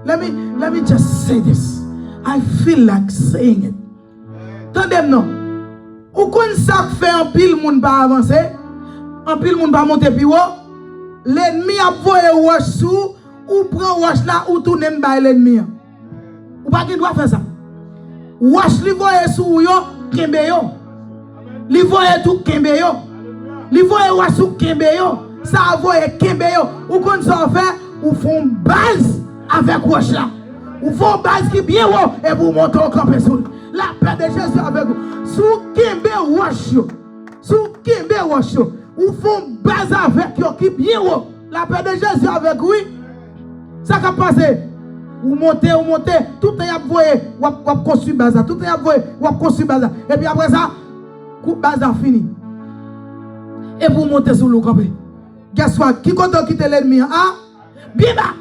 Speaker 1: let me just say this. I feel like saying it. Tendez non. Ou kon ça fait en pile moun pas avancer, en pile moun pas monter plus haut. L'ennemi a voyé wash sous ou prend wash là ou tourner by l'ennemi. Ou pas qui doit faire ça. Wash li voyé sous yo, kembe yo. Li voyé tout kembe yo. Li voye wasu kembe yo, ça voye kembe yo, ou kon ça fait, ou font base avec wash là. Ou font base qui bien haut et vous montez au camp sous. La paix de Jésus avec vous. Sous kembe wash yo. Sous kembe wash yo. Ou font base avec yo qui bien haut. La paix de Jésus avec vous. Ça qui passe. Ou montez, tout le temps voye, ou construire base, tout le temps voye, ou construire base. Et puis après ça, coup base fini. Et pour monter sur le campé. Guess what? Qui compte quitter l'ennemi? Ah? Bien bas.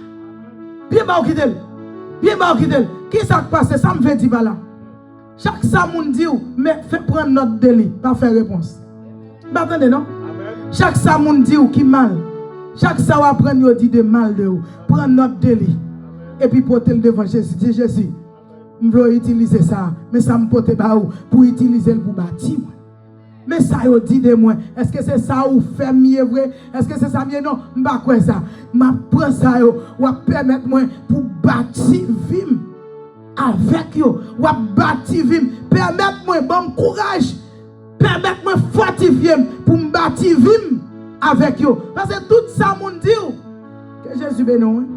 Speaker 1: Bien bas ou quitter. Bien bas ou quitter. Qui ça passe? Ça me fait dire là. Chaque ça moun dit mais fait prendre notre délit, pas faire réponse. Vous attendez non? Chaque ça moun dit qui mal. Chaque ça va prendre dit de mal de vous. Prendre notre délit. Et puis porter le devant Jésus. Dis Jésus. Je veux utiliser ça, mais ça me porte pas pour utiliser le pour bâtir. Mais ça yo dit de moi, est-ce que c'est ça ou fait mieux vrai? Est-ce que c'est ça mieux non? M'pa quoi ça. M'a prend ça yo ou permettre moi pour bâtir vim avec yo, ou bâtir vim, permettre moi bon courage, permettre moi fortifier pour me bâtir vim avec yo. Parce que tout ça mon dit que Jésus bénisse.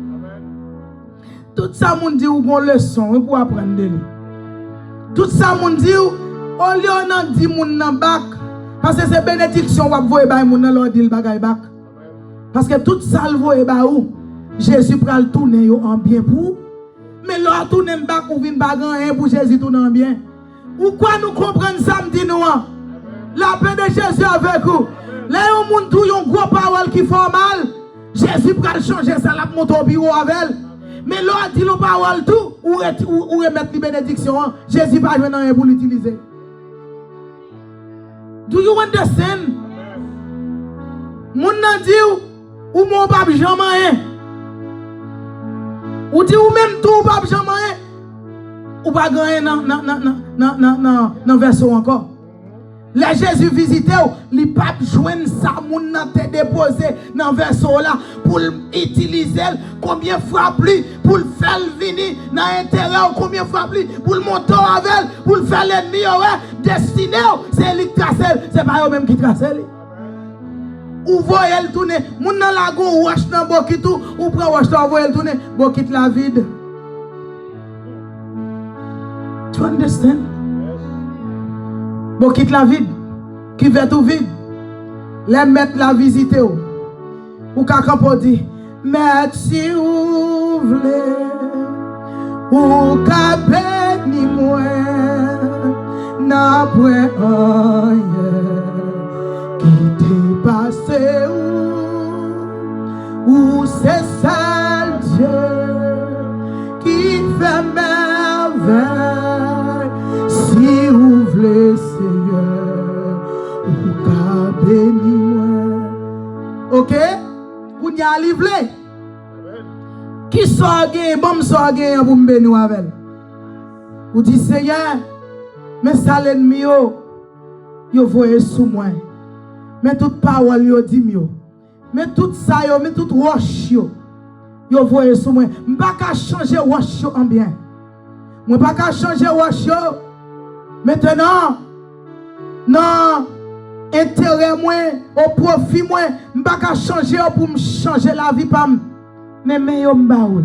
Speaker 1: Tout ça mon dit ou bon leçon pour apprendre de lui. Tout ça mon dit au lieu on dit moun nan bac parce que c'est bénédiction va voyer ba moun nan l'on dit le bagay bac. Parce que tout ça le voyer ba ou Jésus pral tourner yo en bien pour mais l'on tourner bac ou vinn ba grand pour Jésus tourner en bien. Ou quoi nous comprendre samedi nous la paix de Jésus avec vous. Là on moun tou yon gros parole qui font mal. Jésus pral changer ça la monter au bureau avec elle. Mais l'on dit le parole tout ou remettre les bénédictions. Jésus pas jouer dans pour l'utiliser. Do you understand? Moun nan di ou mon pape jamais. Ou di ou même tout pape jamais. Ou pas gagner dans verso encore. Les Jésus visité, li pas joindre ça moun nan te déposé dans verso là pour utiliser combien de fois plus pour faire venir dans intérieur combien de fois plus pour monter avec pour faire l'ennemi destiné c'est lui tracer c'est pas eux même qui tracer ou voyez le tourner moun nan la go wash dans bokit ou prend wash dans voyez le tourner bokit la vide. Tu understand? Bon, quitte la vide, qui fait tout vide. Les mettre la visiter ou qu'à dire, mais si vous voulez, ou qu'à bénir moi, n'a point rien qui t'est passé ou c'est seul Dieu qui fait merveille. Si vous voulez, Seigneur, vous pouvez bénir moi. Ok? Vous n'y allez pas. Qui sort gain, bon sort gain pour me bénir avec. Vous dites, Seigneur, mais ça l'ennemi, yo voyez sous moi. Mais toute parole, yo dit mieux. Mais tout ça, mais toute roche, yo voyez sous moi. Je ne peux pas changer roche en bien. Je ne peux pas changer roche. Maintenant, non, intérêt moi, au profit moi, je ne peux pas changer pour me changer la vie. Mais yo m'baoul.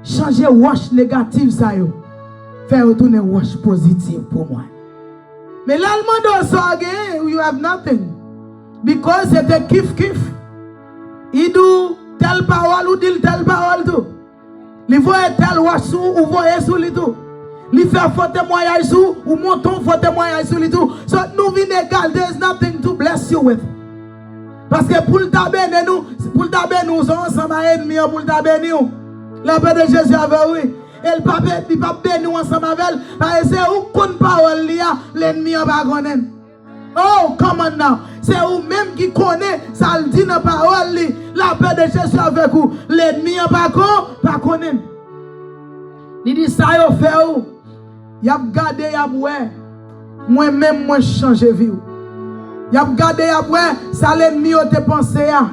Speaker 1: Changer wash négative ça yo. Faire retourner wash positive pour moi. Mais l'allemand doit sorger, you have nothing. Because c'est un kiff. Il dit telle parole ou dit telle parole tout. Il voit tel wash sous ou voyez sous lui tout. Il fait faux témoignage sous ou monton faux témoignage sous lui tout. So nous vin égal, there is nothing to bless you with. Parce que pour le taber nous sommes ensemble à ennemi pour le taber nous. La paix de Jésus avec oui. Et le pape il pas bénir ensemble avec parce que c'est où qu'on parole là l'ennemi va connaître. Oh, come on now. C'est vous même qui connaît ça le dit dans parole li. La paix de Jésus avec vous. L'ennemi pas connaître. Il dit ça yo fait où? Y a gardé y a ouais. Moi même moi changer vie. Y a gardé y a ouais, ça l'ennemi te pensé à.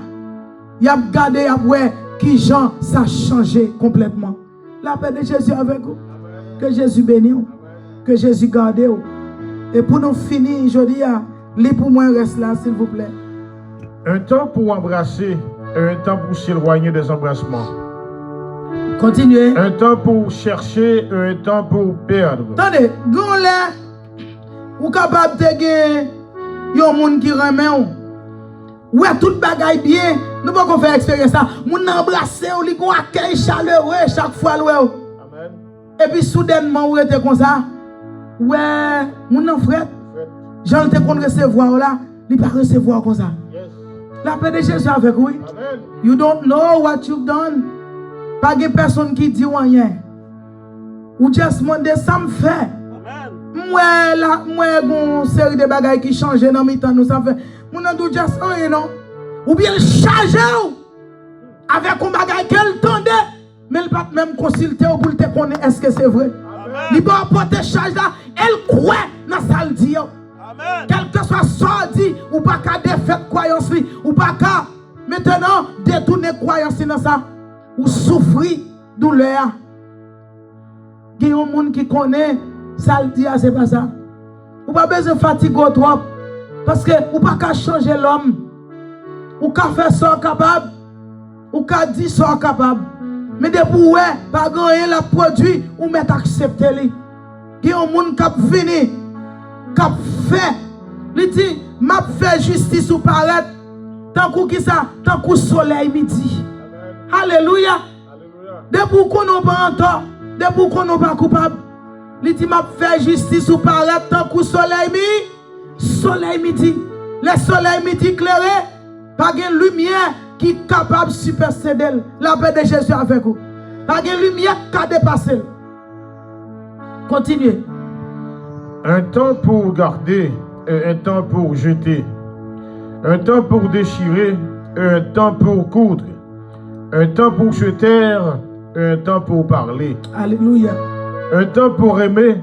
Speaker 1: Y a gardé y a ouais qui Jean ça changé complètement. La paix de Jésus avec vous. Que Jésus bénisse. Que Jésus garde vous. Et pour nous finir, je dis, lis pour moi, reste là, s'il vous plaît.
Speaker 2: Un temps pour embrasser et un temps pour s'éloigner des embrassements.
Speaker 1: Continuez.
Speaker 2: Un temps pour chercher et un temps pour perdre.
Speaker 1: Attendez, là, vous êtes capable de gagner un monde qui remet. Ouais, tout bagaille bien. Nous ne pouvons pas faire expérience ça. Nous embrasser, nous avons un accueil chaleureux chaque fois. Amen. Et puis soudainement, vous êtes comme ça. Ouais, mon frère, j'en te qu'on recevoir là, il pas recevoir comme ça. Yes. La paix de Jésus avec vous. Amen. You don't know what you've done. Pas de personne qui dit rien. Ou juste demander ça me fait. Moi une série de bagages qui changent dans mes temps nous ça fait. Mon tout juste rien non. Ou bien charger avec un bagage qu'elle tendait, mais elle pas même consulter pour te connaître est-ce que c'est vrai. Il va apporter charge là, elle croit dans ça le dit. Quel que soit ça dit, ou pas qu'à défaire croyance, ou pas qu'à maintenant détourner croyance dans ça, ou souffrir douleur. Il y a un monde qui connaît, ça le dit, c'est pas ça. Ou pas besoin de fatiguer trop, parce que ou pas qu'à changer l'homme, ou qu'à faire ça capable, ou qu'à dire ça capable. Mais depuis ouais, pas gagner la produit ou mettre accepter lui. Il y a un monde qui a venu, qui a fait, il dit, m'a fait justice ou paraître, tant que ça, tant que soleil midi. Alléluia. Depuis qu'on n'a pas en tort, depuis qu'on n'a pas coupable, il dit, m'a fait justice ou paraître, tant que soleil midi. Le soleil midi éclairé, pas de lumière qui est capable de superséder la paix de Jésus avec vous. Pas de lumière qui a dépassé. Continuez.
Speaker 2: Un temps pour garder et un temps pour jeter. Un temps pour déchirer et un temps pour coudre. Un temps pour se taire et un temps pour parler.
Speaker 1: Alléluia.
Speaker 2: Un temps pour aimer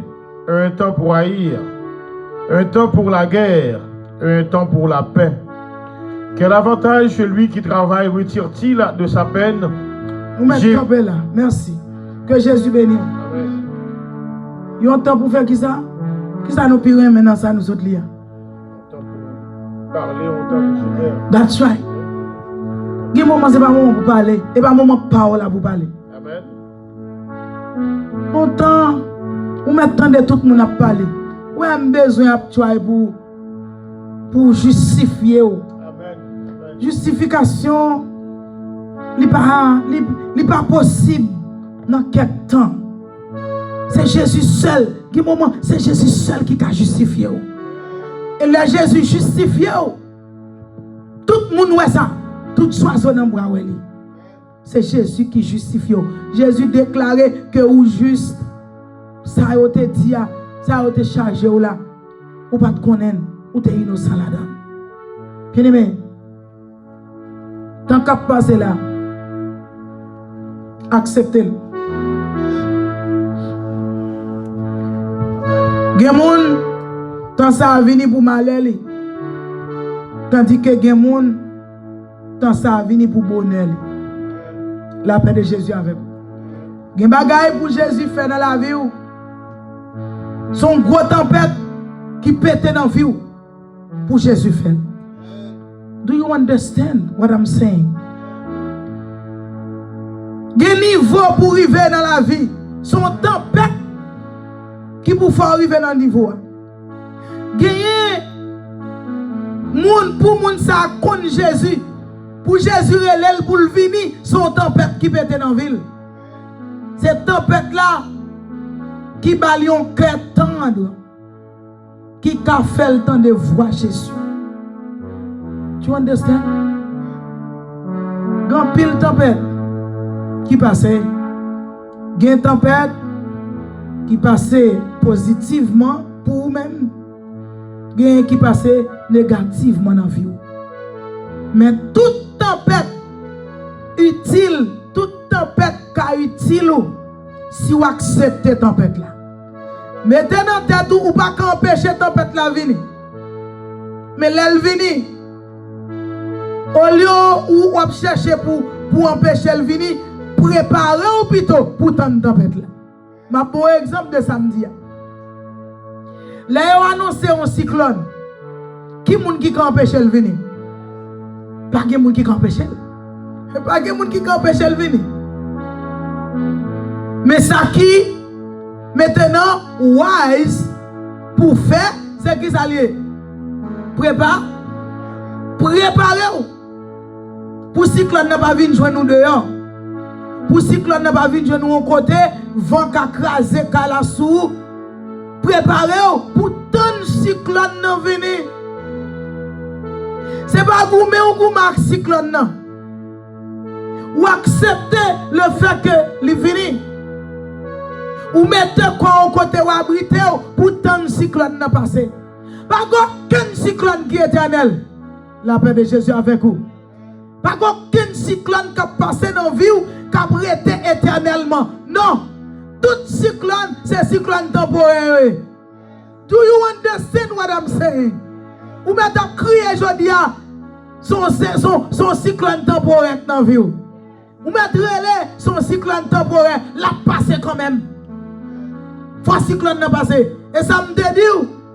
Speaker 2: et un temps pour haïr. un temps pour la guerre et un temps pour la paix. Quel avantage celui qui travaille retire-t-il de sa peine?
Speaker 1: Vous mettez campé là. Merci. Que Jésus bénisse. Il y a un temps pour faire qui ça? Qui ça nous pire maintenant ça nous autres liens?
Speaker 2: Un temps pour parler, un temps pour se faire.
Speaker 1: That's right. Il y a un moment, c'est pas un moment pour parler. Et pas un moment de parole pour parler.
Speaker 2: Amen.
Speaker 1: Longtemps, vous mettez tout le monde à parler. Vous avez besoin pour justifier.
Speaker 2: Amen.
Speaker 1: Justification, ce n'est pas possible dans quel temps. C'est Jésus seul. C'est Jésus seul qui a justifié. Et le Jésus justifié. Tout le monde voit ça. Tout oiseau dans le bras. C'est Jésus qui justifie. Jésus déclarait que ou juste, ça a été dit, ça a été chargé là. Ou pas de connaître, ou t'es innocent là-dedans. Bien aimé, tant qu'à passer là, acceptez-le. Gen tant ça a venu pour malheur. Tandis que gen tant ça a venu pour bonheur. La paix de Jésus avec vous. Gen bagay pour Jésus fait dans la vie. Son gros tempête qui pète dans la vie pour Jésus fait. Do you understand what I'm saying? Gen niveau pour arriver dans la vie. Son tempête qui pour faire arriver dans le niveau. Gen moun pour moun ça connaît Jésus. Pour Jésus relève pour le venir, son tempête qui pète dans la ville. Cette tempête là qui balion cœur tendre qui a fait le temps de voir Jésus. Tu understand? Grand pile tempête qui passait. Gen tempête qui passait positivement pour vous-même. Gen qui passait négativement dans la vie. Mais toute tempête utile, toute tempête qui utile si vous acceptez cette tempête là. Mettez dans tête ou pas qu'empêcher tempête la venir. Mais l'elle venir. Au lieu où on cherche pour empêcher le venir, préparez ou plutôt pour tant de tempête là. Ma bon exemple de samedi. Là on annonce un cyclone. Qui moun qui empêche le venir? Pas de monde qui empêche. Pas de monde qui empêche le venir. Mais ça qui maintenant wise pour faire c'est qui ça lié. Préparer pour cyclone n'a pas venir joindre nous dehors. Pour cyclone n'a pas venir joindre nous au côté, vent qu'a crasé la sous. Préparez pour tant cyclone n'a venir. C'est pas vous mais ou vous marque cyclone non. Ou accepter le fait que il vini. Ou mettez quoi au côté ou abriter pour tant cyclone n'a passé. Pas aucun cyclone qui est éternel. La paix de Jésus avec vous. Pas aucun cyclone qui a passé dans la vie qui a été éternellement. Non. Tout cyclone c'est cyclone temporaire. Do you understand what I'm saying? Ou mettez crier aujourd'hui son cyclone temporaire dans la vie. Ou mettez son cyclone temporaire la passer quand même. Faut cyclone n'a passer. Et ça me dit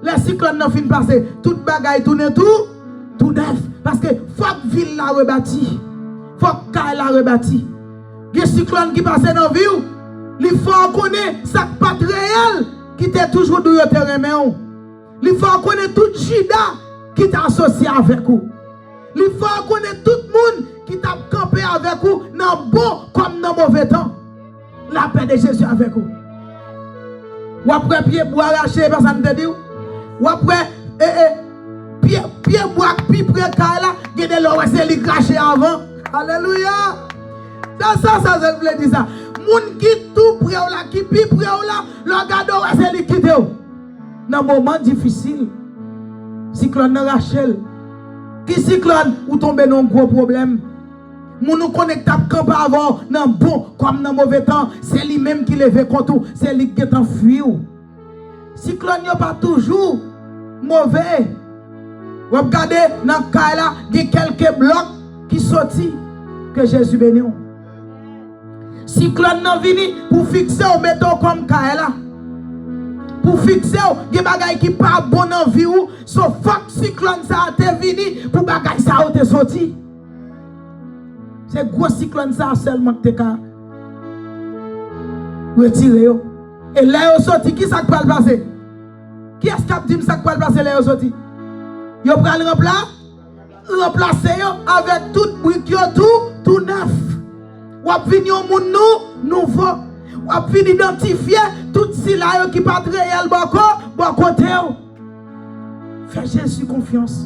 Speaker 1: les cyclones n'a fin passer. Toute bagaille tourne tout neuf. Parce que faut que ville la rebâti. Faut que la rebâti. Les cyclones qui passent dans la vie, il faut connaître ça pas réel qui était toujours dans le terrain. Il faut connaître tout Judas qui t'a associé avec vous. Il faut connaître tout le monde qui t'a campé avec vous dans bon comme dans mauvais temps. La paix de Jésus avec vous. Ou après pied bois arraché, personne ne te dit. Ou après pied bois puis près là, il y a des lois c'est lui craché avant. Alléluia. Ça je voulais dire ça. Moun qui tout près là, qui puis près là, le gado c'est lui quitter. Dans moment difficile. Cyclone Rachel. Qui cyclone ou tombe dans un gros problème. Moun nous connecte camp avant dans bon comme dans mauvais temps, c'est lui même qui lève contre, c'est lui qui est enfui. Cyclone yo pas toujours mauvais. Vous regardez dans le cas là, il y a quelques blocs qui sortent que Jésus bénit. Cyclone nan vini pour fixer ou mettons comme cas là. Pour fixer ou, il y a des bagages qui pas bon dans vie ou, sauf que cyclone ça te vini pour bagages ça ou te sorti. C'est gros cyclone ça seulement que te ka retirer yo. Et là yo sorti qui ça va passer? Qui est-ce qui a dit ça va passer là yo sorti? Yo pral remplacer yo avec tout brique yo tout neuf. Ou ap vini au monde nouveau. Ou ap vini identifier tout si là yo qui pas réel bon côté yo. Fais Jésus confiance.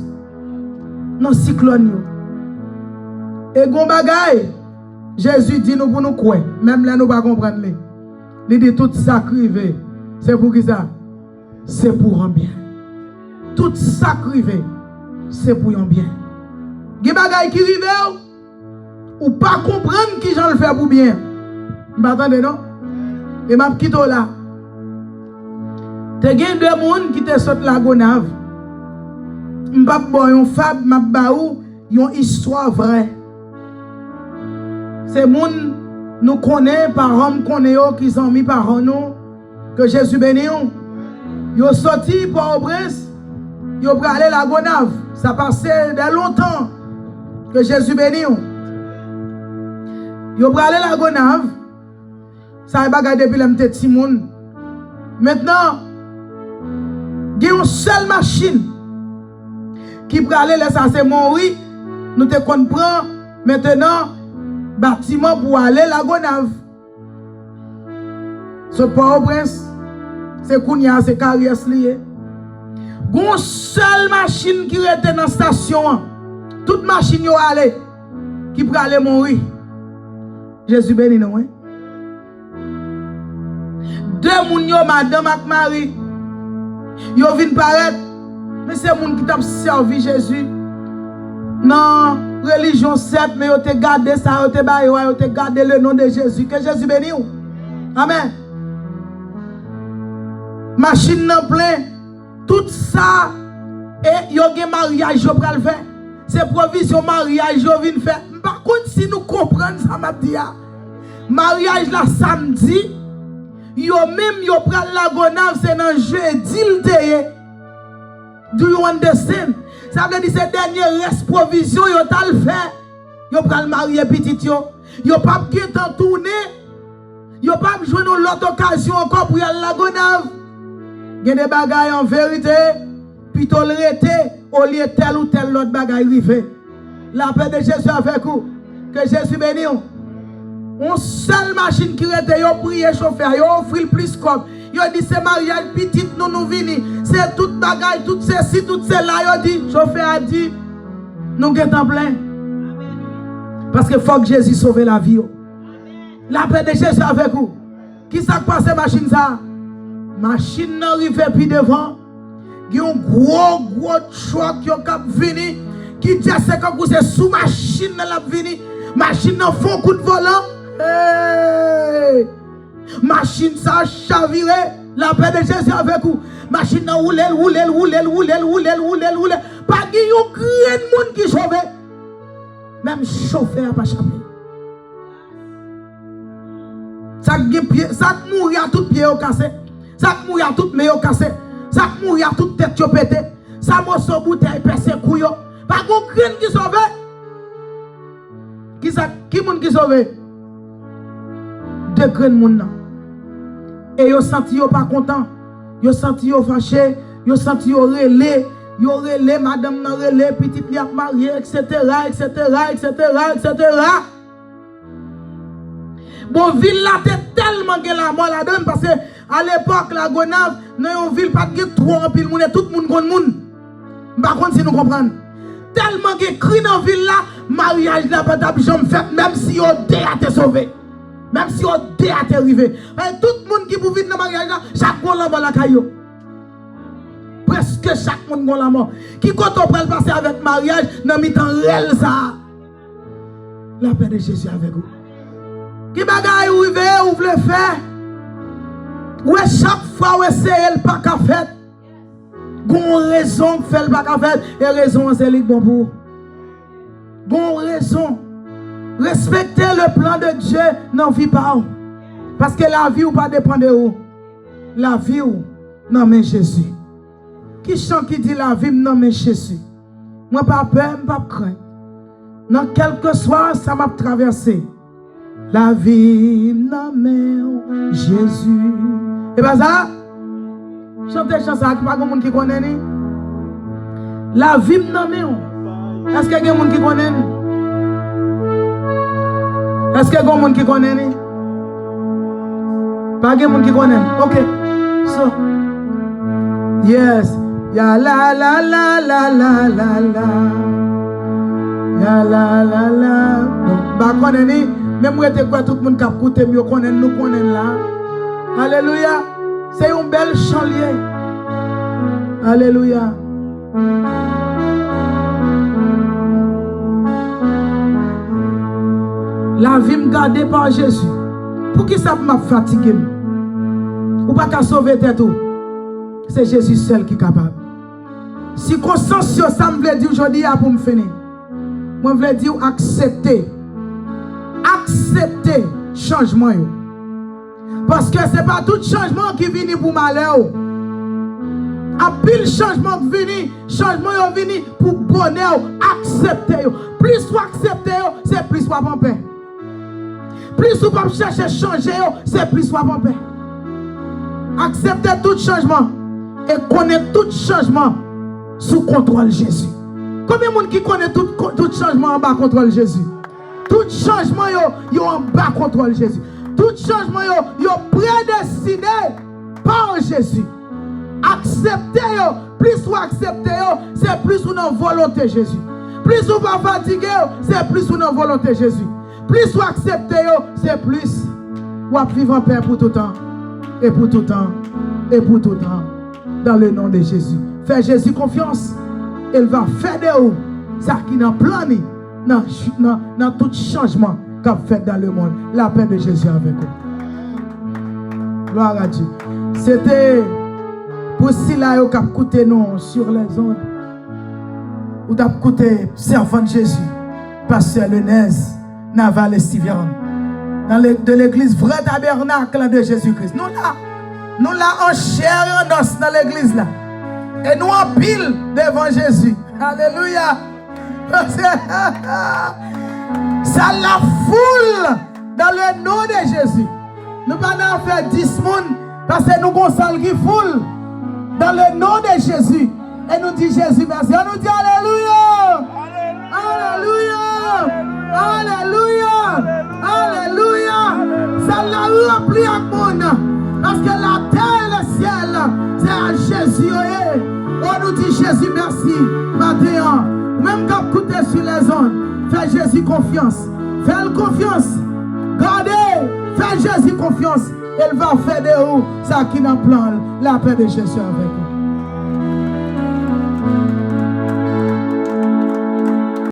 Speaker 1: Non cyclone yo. Et gon bagay, Jésus dit nous pour nous croire, même là nous pas comprendre les. Il dit tout ça crivé, c'est pour qui ça? C'est pour un bien. Tout ça crivé, c'est pour un bien. Gon bagay qui rive ou pas comprendre qui j'en le fait pour bien. M'attendez non? Et m'a quitté là. Te gen deux monde qui te saute la gonave. M'pa bon yon fab m'a ba ou yon histoire vraie. C'est moun nous connaît, parents connaît qui sont mis par nous, que Jésus bénit. Yo sorti pour Port-au-Prince, yo pralé la Gonave. Ça passait de longtemps que Jésus bénit. Yo pralé la Gonave. Ça va garder depuis le petit moun. Maintenant, il y a une seule machine qui pralé là ça c'est mourir. Nous te comprenons maintenant. Bâtiment pour aller la Gonave. Ce Port-au-Prince, c'est Kounia, c'est carrière lié. Gon seule machine qui était dans la station, toute machine yo allé, qui pour aller mourir. Jésus béni non hein? Deux moun yo madame ak Marie. Yo vinn paraître, mais c'est moun qui t'a servi Jésus. Non. Religion certes, mais vous te gardé ça, vous te gardé le nom de Jésus. Que Jésus bénisse. Amen. Machine en plein. Tout ça, et vous avez un mariage, vous pouvez le faire. C'est provision mariage, vous venez faire. Par contre, si nous comprenons ça, m'a dit, mariage là samedi, vous même vous prenez la gonave, c'est dans jeudi. Do you understand? Ça veut dire que ces dernières restes provision, yo tal fait. Yo pral marier petit yo. Yo pas bien temps tourner. Yo pas jouer l'autre occasion encore pour y aller la Gonave. Gen des bagailles en vérité, puis tolérer au lieu tel ou tel autre bagaille rivé. La paix de Jésus avec vous. Que Jésus bénisse. On seule machine qui rete yo prier chauffeur, yo offrir plus comme. Yo dit c'est mariage petit nous vini. C'est toute bagaille, tout ceci, tout cela. Yo dit, chauffeur a dit, nous sommes plein. Parce que faut que Jésus sauve la vie. La paix de Jésus avec vous. Qui ça passe machine ça? Machine n'arrive plus devant. Il y a un gros choc qui est venu. Qui dit c'est comme c'est sous machine la vini. Machine n'a fond coup de volant. Hey! Machine ça chaviré. La paix de Jésus avec vous. Machine n'a roulé. Pas de grand monde qui sauve. Même chauffeur n'a pas chapé. Ça mourit à tout pied au cassé. Ça mourit à tout main au cassé. Ça mourit à toute tête au pété. Ça morceau bouteille percé couille. Pas de grand qui sauve. Qui moun qui sauve? Deux grands moun. Et yo senti yo pas content. Yo senti yo fâché. Yo senti yo relé. Yo relé madame nan relé petite li a marié etc. Bon ville là t'es tellement que la mort la donne parce que à l'époque la Gonave dans une ville pas de trop en pile monde tout monde connaît monde. Par contre si nous comprenons tellement que cri dans ville là mariage là pas jamais fait même si on dé à te sauver. Même si on dé à te arriver. Tout le monde qui pour vivre dans mariage là chaque monde là la caillou. Presque chaque monde gon la mort. Qui quand on peut passer avec mariage dans mi-temps réel ça. La paix de Jésus avec vous. Qui bagaille ou rive ou vle faire. Ou chaque fois ou essayer le pas qu'à faire. Gon raison que fait le pas faire et raison c'est lui bon pour. Gon raison. Respectez le plan de Dieu dans vie pas. Parce que la vie ou pas dépend de vous. La vie ou non mais Jésus. Qui chante qui dit la vie non mais Jésus. Moi pas peur, pas crainte. Dans quelque soit ça m'a traversé. La vie non mais Jésus. Et pas ça? Chantez chanson qui pas monde qui connaît ni. La vie non mais. Est-ce qu'il y a quelqu'un qui connaît? Est-ce qu'il y a quelqu'un qui connaît ni? Pas quelqu'un qui connaît. OK. So. Yes. Ya la la la la la la la. Ya la la la. Ba connaît ni même moi te quoi tout le monde qui écoute mieux connaît nous connaît là. Alléluia. C'est un bel chant lié. Alléluia. La vie me gardée par Jésus. Pour qui ça m'a fatigué? Ou pas qu'à sauver tête tout? C'est Jésus seul qui est capable. Si conscience ça me veut dire aujourd'hui pour me finir. Moi je veux dire accepter. Accepter changement. Parce que ce n'est pas tout changement qui vient pour malheur. À pile changement qui vient, changement qui vient pour bonheur. Accepter. Plus vous acceptez, c'est plus vous en paix. Plus vous pas chercher à changer, c'est plus vous en paix. Acceptez tout changement et connaître tout changement sous contrôle Jésus. Combien de monde qui connaît tout changement en bas contrôle Jésus? Tout changement yo en bas contrôle Jésus. Tout changement yo prédestiné par Jésus. Acceptez yo, plus vous acceptez yo, c'est plus vous dans volonté Jésus. Plus vous pas fatigué, c'est plus vous dans volonté Jésus. Plus vous acceptez yo, c'est plus vous vivre en paix pour tout temps et pour tout temps et pour tout temps. Dans le nom de Jésus. Faites Jésus confiance. Il va faire de vous ça qui n'a plané dans tout changement qu'a fait dans le monde. La paix de Jésus avec vous. Gloire à Dieu. C'était pour cela que vous écoutez nous sur les ondes. Vous avez écouté servant de Jésus, pasteur Lenez, Naval et Stivian. De l'église vrai tabernacle de Jésus-Christ. Nous là en chair et en os dans l'église là. Et nous en pile devant Jésus. Alléluia. Ça la foule dans le nom de Jésus. Nous ne pouvons pas faire 10 personnes parce que nous avons une salle qui foule dans le nom de Jésus. Et nous disons Jésus merci. On nous dit Alléluia. Alléluia. Alléluia. Alléluia. Ça l'a rempli à monde. Parce que la terre et le ciel, c'est à Jésus. On nous dit Jésus merci. Maintenant, même quand vous écoutez sur les ondes, faites Jésus confiance. Faites confiance. Gardez. Faites Jésus confiance. Il va faire de vous ça qui n'a plan. La paix de Jésus avec vous.